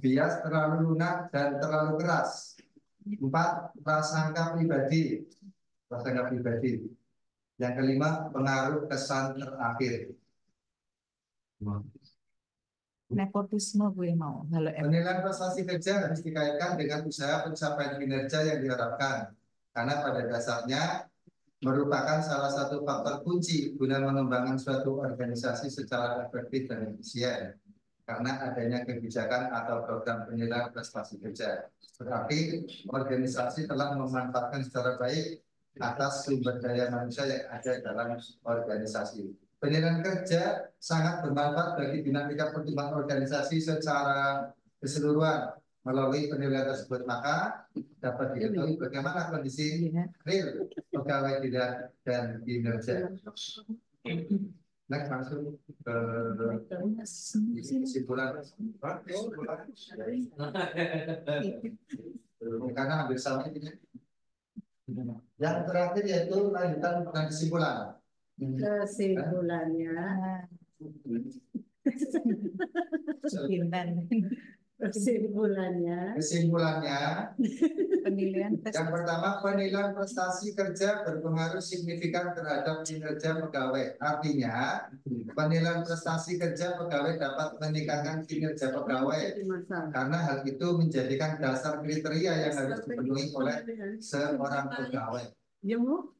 Bias terlalu lunak dan terlalu keras. 4. Prasangka pribadi. Yang kelima, pengaruh kesan terakhir. Nepotisme gue mau. Halo, penilaian prestasi kerja harus dikaitkan dengan usaha pencapaian kinerja yang diharapkan, karena pada dasarnya merupakan salah satu faktor kunci guna mengembangkan suatu organisasi secara efektif dan efisien. Karena adanya kebijakan atau program penilaian prestasi kerja, berarti organisasi telah memanfaatkan secara baik atas sumber daya manusia yang ada dalam organisasi. Penilaian kerja sangat bermanfaat bagi dinamika pertumbuhan organisasi secara keseluruhan. Melalui penilaian tersebut, maka dapat diketahui bagaimana kondisi real pegawai dan kinerja. Next, langsung ke kesimpulan. Karena hampir sama ini. Yang terakhir yaitu lanjutan kesimpulan. Kesimpulannya penilaian yang pertama, penilaian prestasi kerja berpengaruh signifikan terhadap kinerja pegawai. Artinya, penilaian prestasi kerja pegawai dapat meningkatkan kinerja pegawai karena hal itu menjadikan dasar kriteria yang harus dipenuhi oleh seorang pegawai.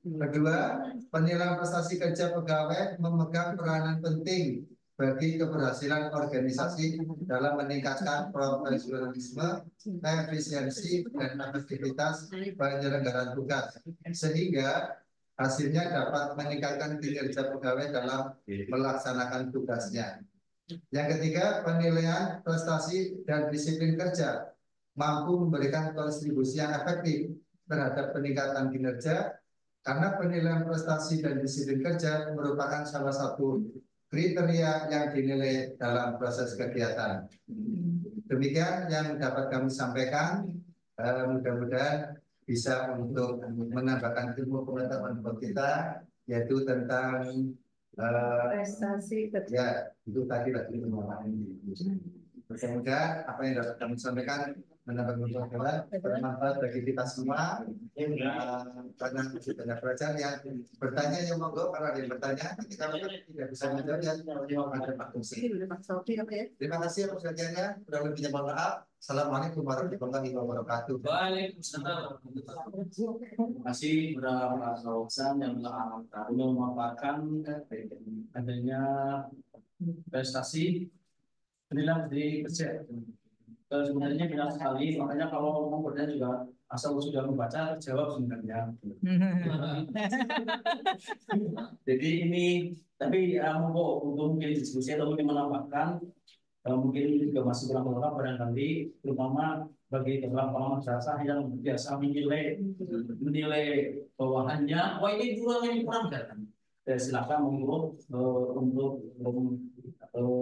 Kedua, penilaian prestasi kerja pegawai memegang peranan penting bagi keberhasilan organisasi dalam meningkatkan profesionalisme, efisiensi, dan efektivitas penyelenggaraan tugas, sehingga hasilnya dapat meningkatkan kinerja pegawai dalam melaksanakan tugasnya. Yang ketiga, penilaian prestasi dan disiplin kerja mampu memberikan kontribusi yang efektif terhadap peningkatan kinerja, karena penilaian prestasi dan disiplin kerja merupakan salah satu kriteria yang dinilai dalam proses kegiatan. Demikian yang dapat kami sampaikan. Mudah-mudahan bisa untuk menambahkan ilmu pengetahuan buat kita, yaitu tentang prestasi kerja. ya, itu tadi pemahaman ini. Mudah-mudahan apa yang dapat kami sampaikan menambah pengetahuan bermanfaat bagi kita semua. Karena masih banyak pelajar yang bertanya, yang monggo kalau ada yang bertanya, kita tidak bisa menjawab ya, ada Pak Tusi. Terima kasih atas perhatiannya. Kurang lebihnya mohon maaf. Assalamualaikum warahmatullahi wabarakatuh. Waalaikumsalam. Terima kasih kepada Pak Sawasan yang telah memaparkan adanya prestasi penilaian dari kerja. Sebenarnya bilang sekali, makanya kalau ngomong bertanya juga asal sudah membaca terjawab sebenarnya. Jadi ini, tapi mungkin diskusi atau mungkin menambahkan, mungkin juga masih kurang lengkap barangkali, terutama bagi teman-teman jasa yang biasa menilai bawahannya, wah ini kurang kan? Silakan monggo untuk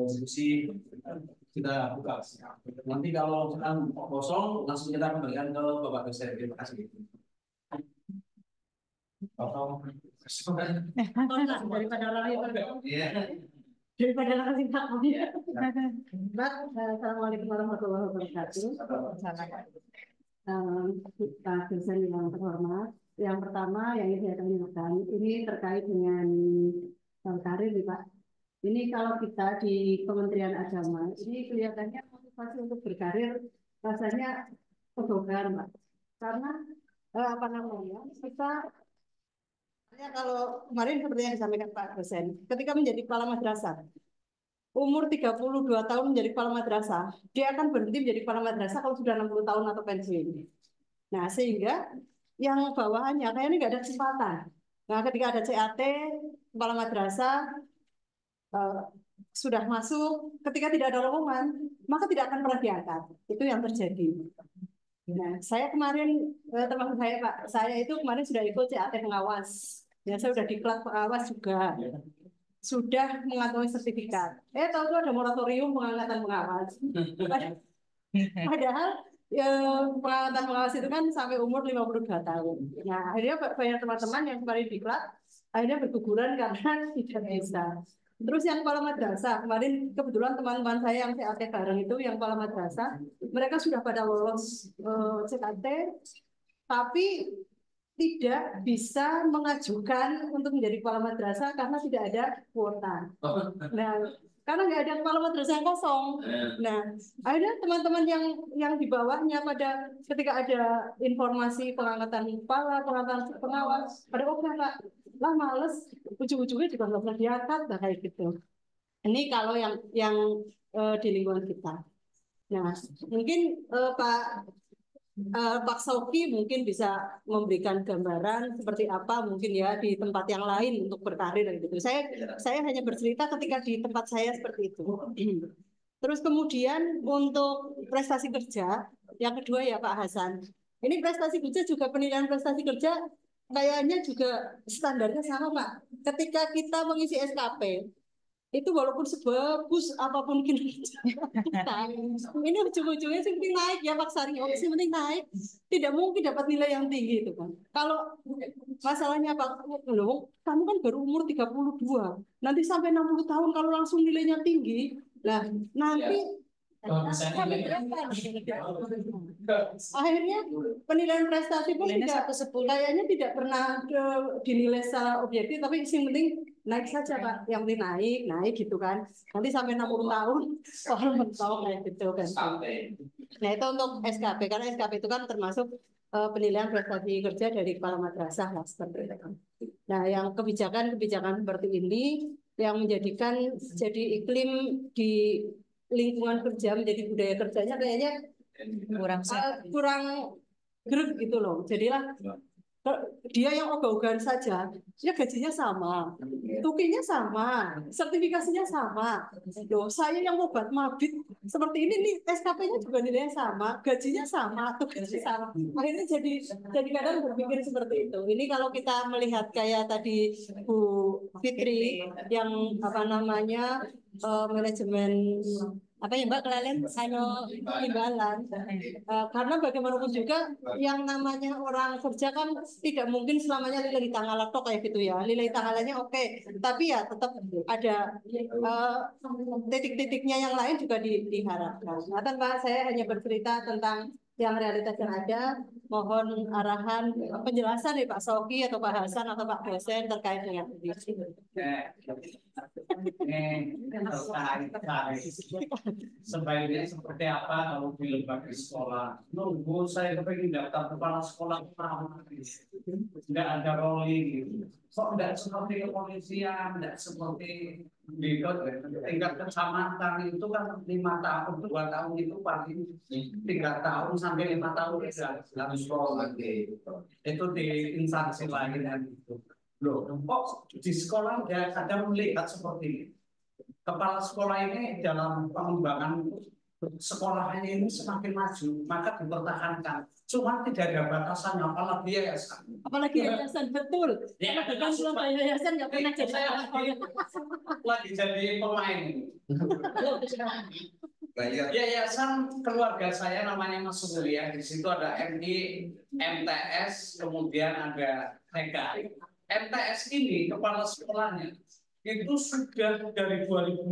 diskusi kita buka. Nanti kalau sedang kosong, langsung kita kembalikan ke Bapak dosen. Terima kasih. Daripada orang yang daripada kasih takut. Mbak, assalamualaikum warahmatullahi wabarakatuh. Pak dosen yang terhormat, yang pertama yang ingin saya tanyakan ini terkait dengan karir nih Pak. Ini kalau kita di Kementerian Agama ini kelihatannya motivasi untuk berkarir rasanya pegawai Pak. Karena apa namanya kita kalau kemarin seperti yang disampaikan Pak dosen, ketika menjadi kepala madrasah umur 32 tahun menjadi kepala madrasah, dia akan berhenti menjadi kepala madrasah kalau sudah 60 tahun atau pensiun. Nah, sehingga yang bawahannya kayaknya nggak ada kesempatan. Nah, ketika ada CAT, kepala madrasah sudah masuk, ketika tidak ada lowongan, maka tidak akan pernah diangkat. Itu yang terjadi. Nah, saya kemarin, termasuk saya Pak, saya itu kemarin sudah ikut CAT pengawas. Ya, saya sudah diklat pengawas juga. Sudah mengantongi sertifikat. Tahu ada moratorium pengangkatan pengawas. Padahal pengangkatan pengawas itu kan sampai umur 52 tahun. Nah, akhirnya banyak teman-teman yang kemarin diklat akhirnya berguguran karena tidak bisa. Terus yang kepala madrasah, kemarin kebetulan teman-teman saya yang CAT bareng itu yang kepala madrasah, mereka sudah pada lolos CAT, tapi tidak bisa mengajukan untuk menjadi kepala madrasah karena tidak ada kuota. Nah, karena nggak ada kepala madrasah yang kosong. Nah, akhirnya teman-teman yang di bawahnya pada ketika ada informasi pengangkatan kepala, pengangkatan pengawas, pada oke Pak, lah males, ujung-ujungnya juga nggak pernah diangkat, nah kayak gitu. Ini kalau yang di lingkungan kita. Nah, mungkin Pak Sauki mungkin bisa memberikan gambaran seperti apa mungkin ya di tempat yang lain untuk berkarir gitu. Saya hanya bercerita ketika di tempat saya seperti itu. Terus kemudian untuk prestasi kerja, yang kedua ya Pak Hasan. Ini prestasi kerja juga penilaian prestasi kerja kayaknya juga standarnya sama Pak. Ketika kita mengisi SKP, itu walaupun sebagus apapun kinerja kita, ini ujung-ujungnya sih penting naik ya Pak Sari, sih penting naik, tidak mungkin dapat nilai yang tinggi itu kan. Kalau masalahnya Pak, loh, kamu kan baru umur 32, nanti sampai 60 tahun kalau langsung nilainya tinggi, lah nanti akhirnya penilaian prestasi pun kayaknya tidak pernah dinilai secara objektif, tapi yang penting naik saja Pak, yang penting naik gitu kan, nanti sampai 60 tahun soal mentok kayak gitu kan. Nah itu untuk SKP, karena SKP itu kan termasuk penilaian prestasi kerja dari kepala madrasah lah seperti itu. Nah yang kebijakan-kebijakan seperti ini yang menjadikan jadi iklim di lingkungan kerja menjadi budaya kerjanya kayaknya kurang gerut gitu loh. Jadilah dia yang ogah-ogahan saja, ya gajinya sama, tukinya sama, sertifikasinya sama. Loh, saya yang obat mabit seperti ini nih, SKP-nya juga nilainya sama, gajinya sama, tukinya sama. Akhirnya jadi kadang berpikir seperti itu. Ini kalau kita melihat kayak tadi Bu Fitri yang apa namanya manajemen apa ya Mbak kelalen imbalan karena bagaimanapun juga yang namanya orang kerja kan tidak mungkin selamanya lillahi ta'ala tok kayak gitu ya, lillahi ta'alanya oke, tapi ya tetap ada titik-titiknya yang lain juga diharapkan. Nah, Pak saya hanya bercerita tentang yang realitas yang ada, mohon arahan penjelasan dari Pak Soki atau Pak Hasan atau Pak dosen terkait dengan ini. Sebaiknya seperti apa kalau di lembaga sekolah? Nunggu saya kepengen daftar kepala sekolah pertama, tidak ada rolling gitu. Kok tidak seperti kepolisian, tidak seperti di tingkat kecamatan itu kan 5 tahun, 2 tahun itu paling 3 tahun sampai 5 tahun harus sekolah gitu. Itu di instansi lain dan itu. Loh, kok di sekolah ya kadang melihat seperti ini. Kepala sekolah ini dalam pengembangan sekolahnya ini semakin maju, maka dipertahankan. Cuma tidak ada batasan, apalagi yayasan. Apalagi yayasan, betul. Ya, bukan pulang ke yayasan nggak pernah jadi lagi jadi pemain. Yayasan keluarga saya namanya Mas Surya. Di situ ada MI, MTS, kemudian ada TK. MTS ini kepala sekolahnya itu sudah dari 2006.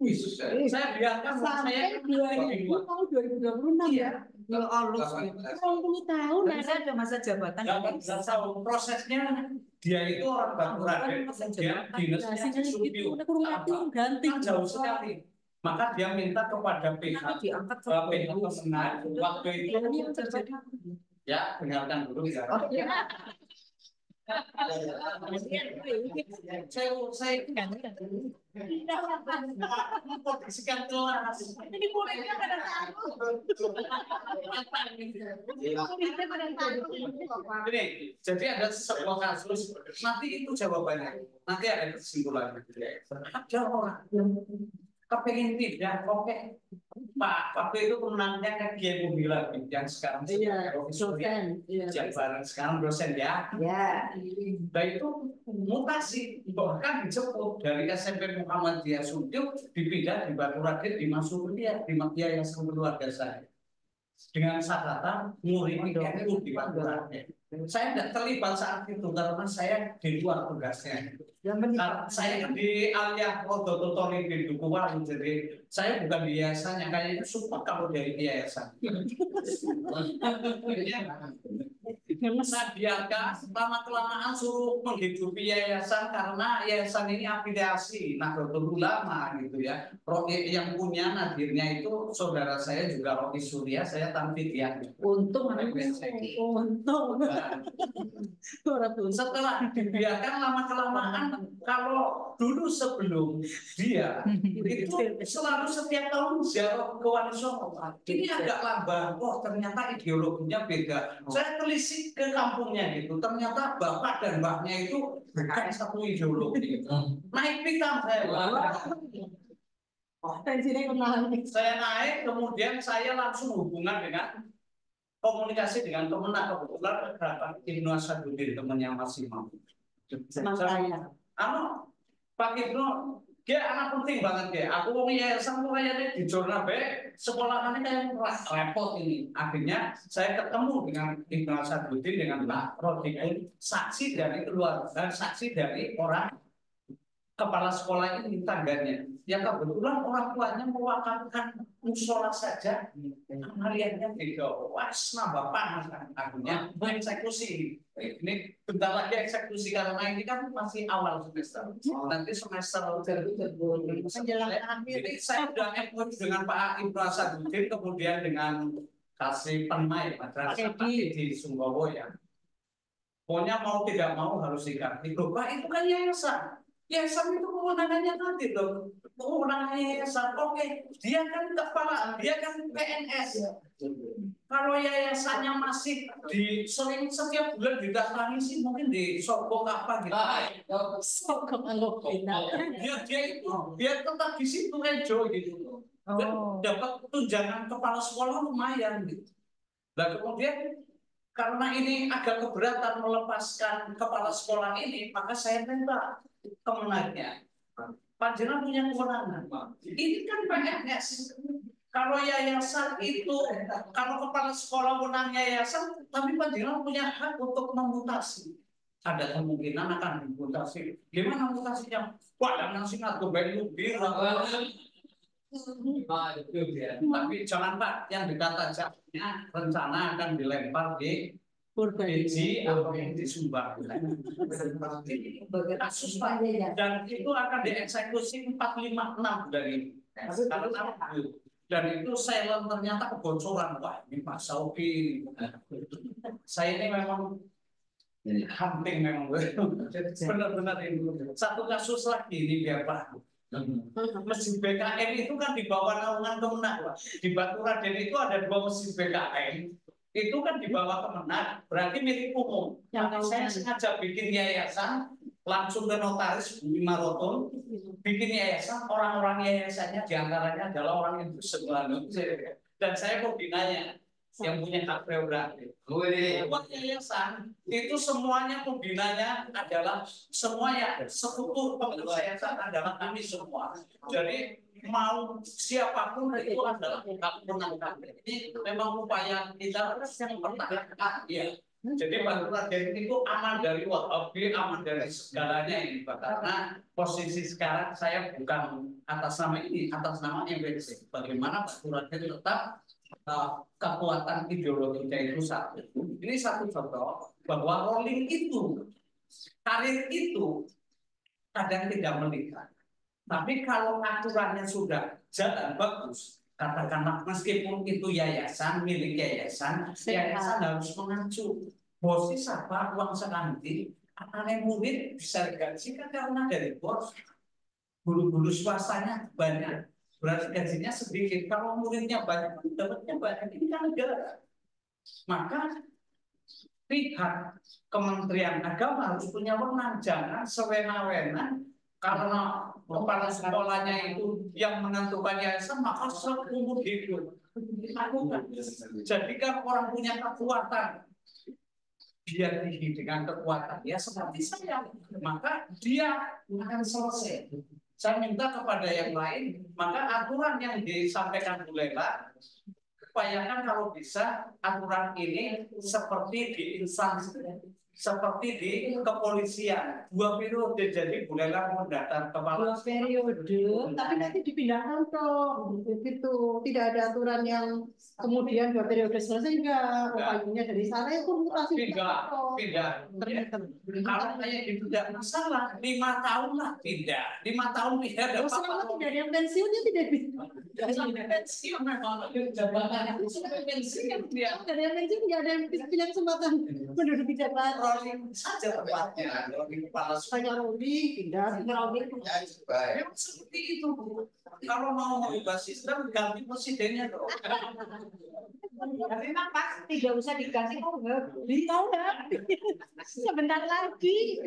Wih, saya biarkan sampai 2026 ya. Ya Allah, 20 tahun Tapi ada masa jabatan. Nggak tahu prosesnya, dia itu orang Baturaden, kemudian dinasnya Supiu, ganti kan jauh sekali. Maka dia minta kepada pihak kemenang waktu itu, ya dengarkan dulu ya. Saya memposisikan kelas. ini muridnya pada Ini, jadi ada sebuah kasus, nanti itu jawabannya, nanti ada kesimpulannya. Ada orang yang kepengen tidak, oke. Pak, waktu itu pemenangnya kan Kiai Bumila yang sekarang dosen, sekarang dosen ya. ya. Nah itu mutasi, bahkan dijemput dari SMP Muhammadiyah Supiu dipindah di Baturaden, dimasukin dia di Yayasan Keluarga saya. Dengan catatan murid itu di Baturaden. Saya tidak terlibat saat itu karena saya di luar tugasnya. Saya kan di Aliyah Rodototori di Dukuwaru, jadi saya bukan di yayasannya. Kayaknya support kalau dari yayasan. Saya biarkan lama-kelamaan suruh menghidupi yayasan karena yayasan ini afiliasi Nahdlatul Ulama gitu ya. Yang punya nadirnya itu saudara saya juga Rocky Surya, saya Tamfidian. Untung Setelah dibiarkan lama-kelamaan, kalau dulu sebelum dia itu selalu setiap tahun ziarah ke Wali Songo. Ini agak lamban, oh ternyata ideologinya beda. Saya telisik ke kampungnya gitu, ternyata bapak dan mbaknya itu bukan satu ideologi. Naik pitam saya. Saya naik, kemudian saya langsung hubungan dengan komunikasi dengan Kemenang, kebetulan Ibnu Asaduddin temannya Mas Imam. Pak Ibnu, dia anak penting banget ya. Aku mau yayasan kayaknya di zona B, sekolahannya kayak repot ini. Akhirnya saya ketemu dengan Ibnu Asaduddin dengan Pak Rodikun, saksi dari keluarga, saksi dari orang kepala sekolah ini tangganya. Ya kebetulan orang tuanya mewakilkan musola saja, melihatnya beda. Wah, nambah panas kan. Akhirnya eksekusi. Ini bentar lagi eksekusi karena ini kan masih awal semester. Nanti semester menjelang akhir. Ini saya sudah MOU dengan Pak Ibnu Asaduddin, kemudian dengan Kasih Penmai Madrasah di Sumbawa ya. Pokoknya mau tidak mau harus diganti. Pak itu kan yayasan. Yayasan itu kewenangannya nanti loh. Kewenangan yayasan, oke. Dia kan kepala, dia kan PNS. Kalau yayasannya masih sering setiap bulan didatangi sih mungkin di Sogok apa gitu. Dia tetap di situ Rejo gitu. Dapat tunjangan kepala sekolah lumayan gitu. Dan kemudian karena ini agak keberatan melepaskan kepala sekolah ini, maka saya minta kemenangnya. Panjenengan punya kewenangan. Ini kan PNS. Kalau yayasan itu, kalau kepala sekolah menang yayasan, tapi panjenengan punya hak untuk memutasi. Ada kemungkinan akan dimutasi. Gimana mutasinya? Wah, nasi atau belu biru. Tapi jangan Pak, yang dikata jaknya rencana akan dilempar di Beji atau di Sumbar. Kasus Pak, dan itu akan dieksekusi 456 dari dan itu silent ternyata kebocoran. Wah, ini Pak Sauki. Saya ini memang hunting memang benar-benar ini. Satu kasus lagi ini biar Pak. Masjid BKN itu kan di bawah naungan Kemenang, Pak. Di Baturaden itu ada 2 masjid BKN. Itu kan di bawah Kemenang, berarti milik umum. Saya sengaja bikin yayasan, langsung ke notaris Bumi Maroton, bikin yayasan, orang-orang yayasannya diantaranya adalah orang yang berseberangan. Dan saya pembinanya yang punya hak prerogatif. Buat yayasan itu semuanya pembinanya adalah semuanya sekutu pengurus yayasan adalah kami semua. Jadi mau siapapun itu adalah hak menang kami. Ini memang upaya kita yang pertama. Ya, Jadi Pak Raden itu aman dari wahabi, aman dari segalanya ini Pak. Karena posisi sekarang saya bukan atas nama ini, atas nama MWC. Bagaimana Pak Raden tetap kekuatan ideologinya itu satu. Ini satu contoh bahwa rolling itu, karir itu kadang tidak menikah. Tapi kalau aturannya sudah jalan bagus, katakanlah meskipun itu yayasan, milik yayasan, yayasan harus mengacu. Bosnya siapa, uang sekanti, anak murid bisa digajikan karena dari bos. Guru-guru swastanya banyak, berarti gajinya sedikit. Kalau muridnya banyak, dapatnya banyak. Ini kan negara. Maka pihak Kementerian Agama harus punya wewenang, jangan sewena-wena karena kepala sekolahnya itu yang menentukan yayasan, maka seumur hidup. Jadikan orang punya kekuatan, biar dengan kekuatan ya seperti saya, maka dia akan selesai. Saya minta kepada yang lain, maka aturan yang disampaikan Bu Lela, upayakan kalau bisa aturan ini seperti di instansi, seperti di kepolisian. 2 periode, jadi Bu Lela mau datang kepala 2 periode, tapi nanti dipindahkan toh, gitu. Tidak ada aturan yang kemudian 2 periode selesai enggak, upayanya dari sana itu mutasi. Pindah. Kalau kayak gitu tidak masalah, 5 tahun lah pindah. 5 tahun pindah. Selama tidak ada yang pensiunnya tidak bisa. Pensiun memang jabatan itu sudah pensiun dia. Tidak ada yang pensiun, tidak ada yang punya kesempatan menduduki jabatan. Rolling saja tempatnya, rolling kepala Hanya rolling, pindah, rolling. memang seperti itu. Kalau mau mengubah sistem, ganti presidennya dong. Tapi memang Pak tidak usah diganti mau sebentar lagi.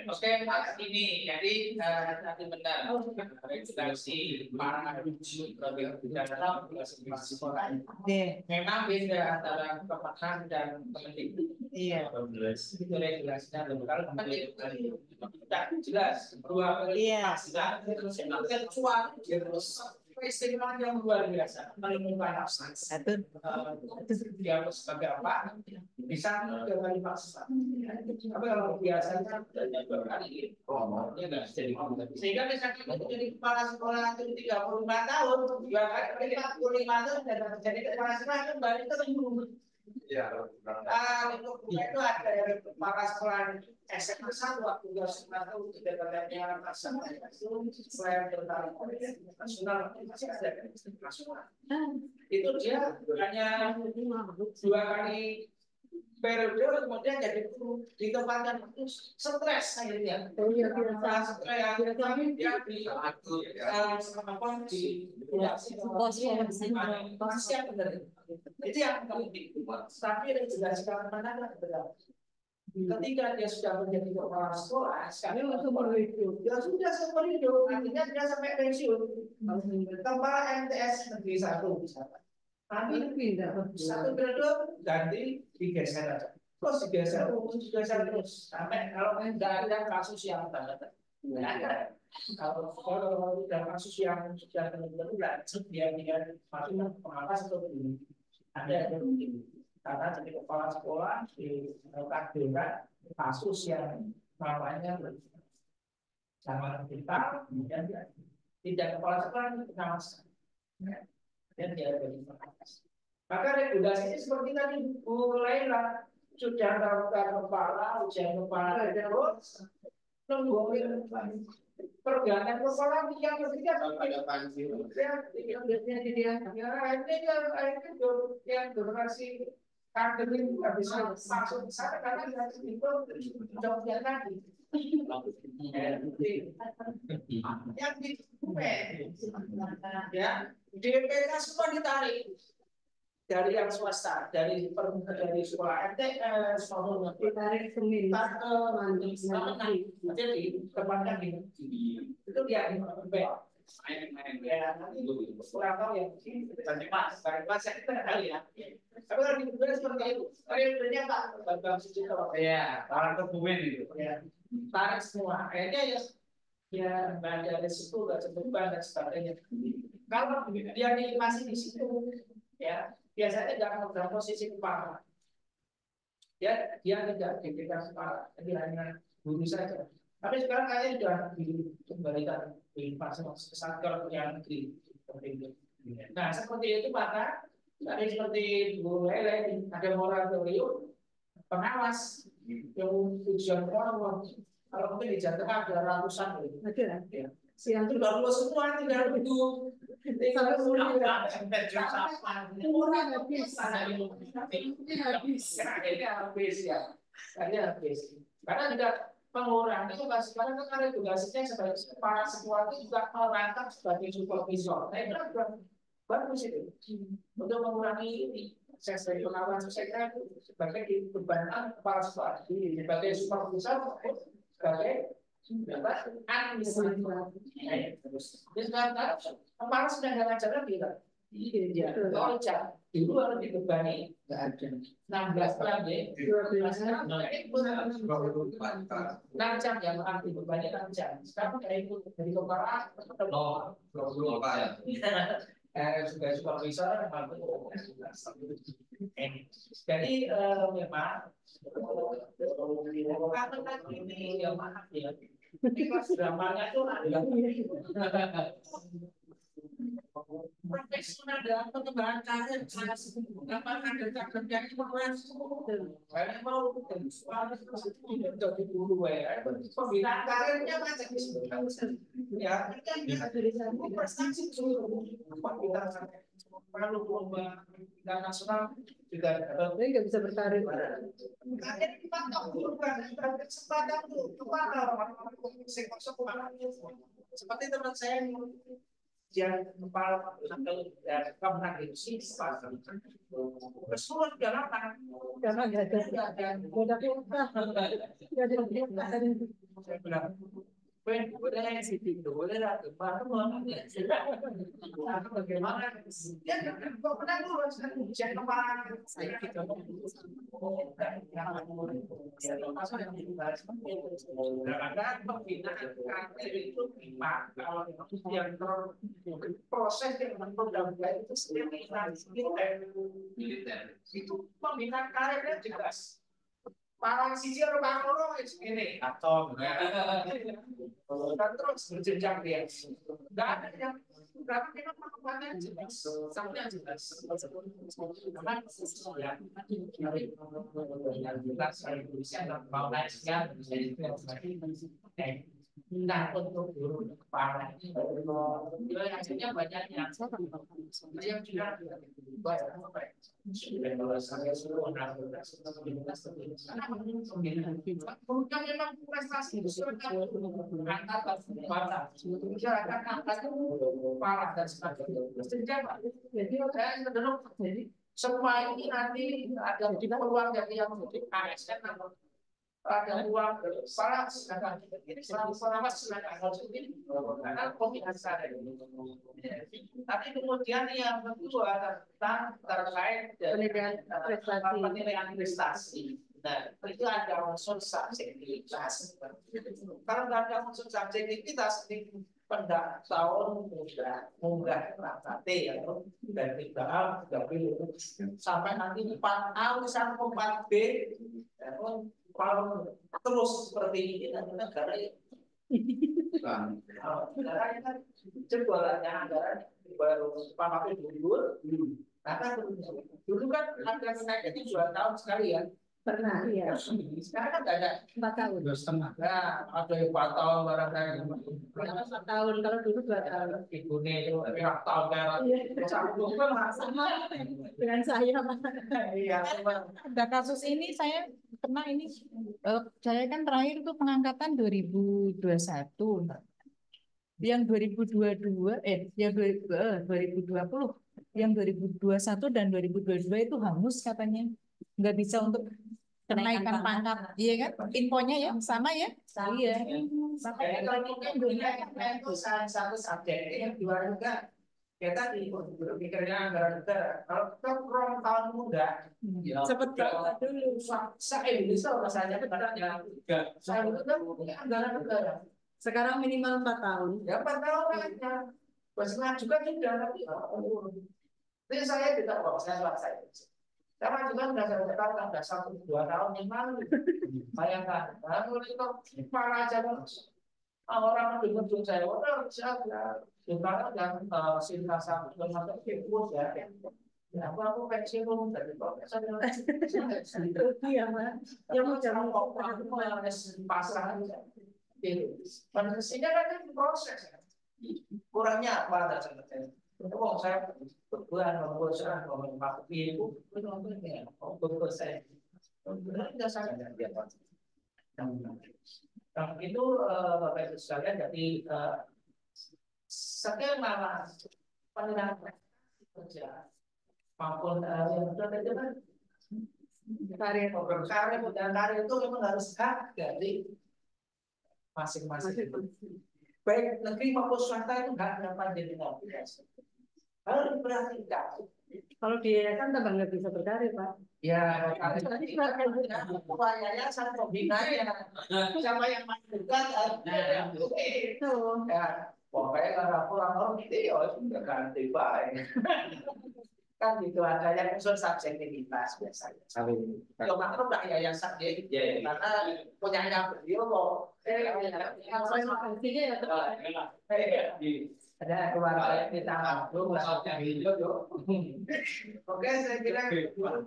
Oke, Mas, ini jadi nanti benar regulasi para memang beda antara kepakaran dan pendidikan. Iya. Itu regulasinya kalau kan itu tidak jelas dua kecuali istimewa yang luar biasa menemukan satu dia sebagai apa bisa kembali paksa tapi kalau biasanya kali sehingga misalnya jadi kepala sekolah itu 35 tahun 2 kali 45 tahun dan menjadi kepala sekolah kembali ke untuk itu ada kepala sekolah SMA 1 waktu 19 tahun tidak adanya masa selain tentang nasional masih ada nasional itu dia hanya 2 kali periode kemudian jadi ditempatkan itu stres akhirnya stres dia di itu yang penting tapi regulasi mana ketika dia sudah menjadi kepala sekolah sekarang untuk hidup dia sudah seumur hidup artinya dia sampai pensiun kepala MTS negeri 1 misalkan tapi pindah 1 periode ganti digeser aja terus digeser terus sampai kalau tidak ada kasus yang kalau ada kasus yang sudah benar-benar dia tidak masuk pengawas atau ada mungkin karena jadi kepala sekolah di takdirkan kasus yang namanya sama kita kemudian tidak kepala sekolah itu pengawasan dan dia beri pengawas. Maka regulasi seperti tadi mulailah sudah daftar kepala, ujian kepala terus nungguin pergantian kepala yang ketiga ada pensiun yang generasi kaderin nggak bisa masuk ke sana karena itu jobnya tadi yang di ya DPK semua ditarik dari yang swasta dari sekolah MTS maupun ditarik seminta jadi tempatnya itu dia kurang tahu ya bahasa kita kali ya tapi kalau di Google seperti itu periodenya Pak Bambang Susilo ya para kebumen itu tarik semua akhirnya ya ada resiko nggak beban dan sebagainya kalau dia masih di situ ya biasanya jangan dalam posisi kepala Ya, dia tidak diberikan sekolah, jadi hanya guru saja. Tapi sekarang kayaknya sudah dikembalikan di fase kesatuan yang negeri. Nah, seperti itu maka tadi seperti Bu Lele, ada moratorium pengawas yang tujuan orang kalau mungkin di Jawa Tengah ada ratusan ya. Yang itu baru semua tinggal itu karena juga pengurang itu sekarang kan regulasinya sebagai para siswa itu juga merangkap sebagai supervisor. Saya kira bagus itu untuk mengurangi ini. Saya sebagai pengawas saya kira sebagai dibebankan kepala sekolah sebagai supervisor sebagai administratif. Jadi sekarang kepala sudah nggak ngajar lagi kan? Iya. Kalau dulu harus dibebani 16 jam ya. 6 jam yang akan dibebani 6 jam. Sekarang dari kepala juga supervisor jadi memang ini ya maaf ya kelas dramanya itu profesional dalam pengembangan karir apa ada kerja yang mau jadi guru ya pembinaan karirnya macam ya prestasi perlu pembinaan nasional juga nggak bisa berkarir. karir dipantau dulu kan kesempatan tuh kemana orang-orang sektor sekolah seperti teman saya yang kepala kemenang itu keseluruhan sudah lama Karena nggak ada kuota. saya bilang boleh sih boleh lah bagaimana ya pernah dulu jangan kepala saya kita kadang pembinaan karir itu kalau yang proses yang program itu sendiri militer itu pembinaan karirnya jelas para sisi orang ini atau dan terus berjenjang dia dan yang karena memang perkembangan jelas sampai jelas karena yang jelas Indonesia dan Malaysia nah untuk guru kepala ini akhirnya banyak yang juga kemudian memang prestasi kepala dan sebagainya jadi saya cenderung jadi semua ini nanti ada peluang dari yang ASN atau ada uang para sedangkan ini selama karena kombinasi ada tapi kemudian yang kedua tentang terkait penilaian prestasi. Nah, itu ada unsur subjektivitas. Kalau nggak ada unsur subjektivitas di pendak tahun munggah KT atau dari tahap sampai nanti 4A sampai 4B kalau terus seperti ini negara negara kan jebolannya anggaran baru pakai dulu karena dulu kan angka kenaikannya 2 tahun sekali ya Pernah, iya. Sekarang kan nggak ada 4 tahun. 2,5. Nah, ada yang 4 tahun barangkali. 4 tahun, kalau dulu 2 tahun. Ibu itu 4 tahun merah. Sama dengan saya. Iya. Ada kasus ini saya pernah ini saya kan terakhir itu pengangkatan 2021. Yang 2022 yang 2020, yang 2021 dan 2022 itu hangus katanya. Nggak bisa untuk kenaikan pangkat, iya kan? Infonya ya sama ya? Iya. Makanya kalau kita itu salah satu subjek yang juara juga kita berpikirnya anggaran negara. Kalau kita kurang tahun muda, Seperti dulu. saya Indonesia rasanya beratnya. Saya itu anggaran negara. Sekarang minimal 4 tahun. Ya 4 tahun aja. Bersenang juga tidak tapi. Jadi saya tidak bawa saya. Karena juga sudah saya katakan sudah 1-2 tahun yang lalu. Bayangkan, lalu itu mana aja orang mendukung saya, orang saya gimana yang cinta sama dengan itu ya. Ya, aku pensiun dari profesor. Iya, Mas. Yang mau pasar aja. Pada kesini kan proses. Kurangnya apa sebenarnya? Oh, saya berbulan membosan membuat itu untuk saya. Tidak sangat biasa. Nah, itu Bapak Ibu sekalian, jadi skema penilaian kerja maupun yang sudah kan karir itu memang harus hak dari masing-masing. Baik negeri maupun swasta itu hak dapat jadi harus diperhatikan. Kalau di yayasan tambah nggak bisa berkarir, Pak. Ya, yayasan pembina ya, siapa yang menentukan? Itu. Ya, pokoknya kalau orang gitu ya sudah ganti baik. Kan gitu ada yang unsur subjektivitas biasanya. Kalau maklum nggak yayasan ya, karena punya beliau kok. Ada keluarga kita maklum lah. Oke, saya kira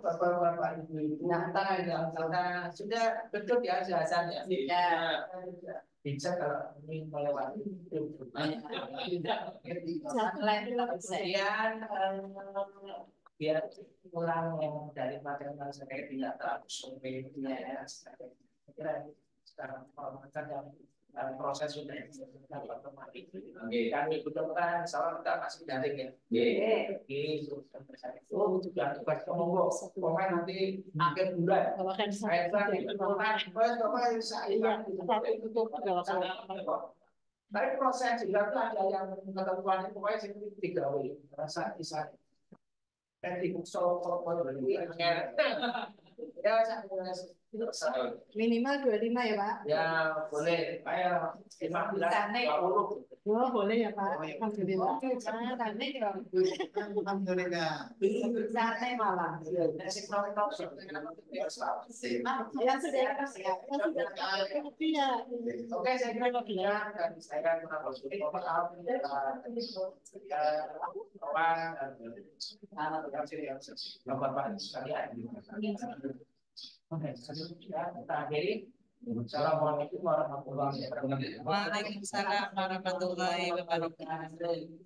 bapak-bapak ibu yang sudah betul ya jelasannya. Bisa kalau ini melewati itu. Kemudian biar pulang yang dari materi saya tidak terlalu sulit ya. Kira sekarang dan proses sudah otomatis. Kan minggu depan, soal kita masih daring ya. Gitu. Oh, juga tugas monggo. Pokoknya nanti akhir bulan. Saya tapi proses juga tuh ada yang ketentuan pokoknya seperti 3 W. Rasa bisa. Teknik solo ya Minimal 25 ya, Pak? Ya, boleh. Kayak 15-20. Oh, boleh ya, Pak. Alhamdulillah. Alhamdulillah. Santai malah. Ya, sudah. oke, saya kira dan saya Oke, kita akhiri. Assalamualaikum warahmatullahi wabarakatuh. Waalaikumsalam warahmatullahi wabarakatuh.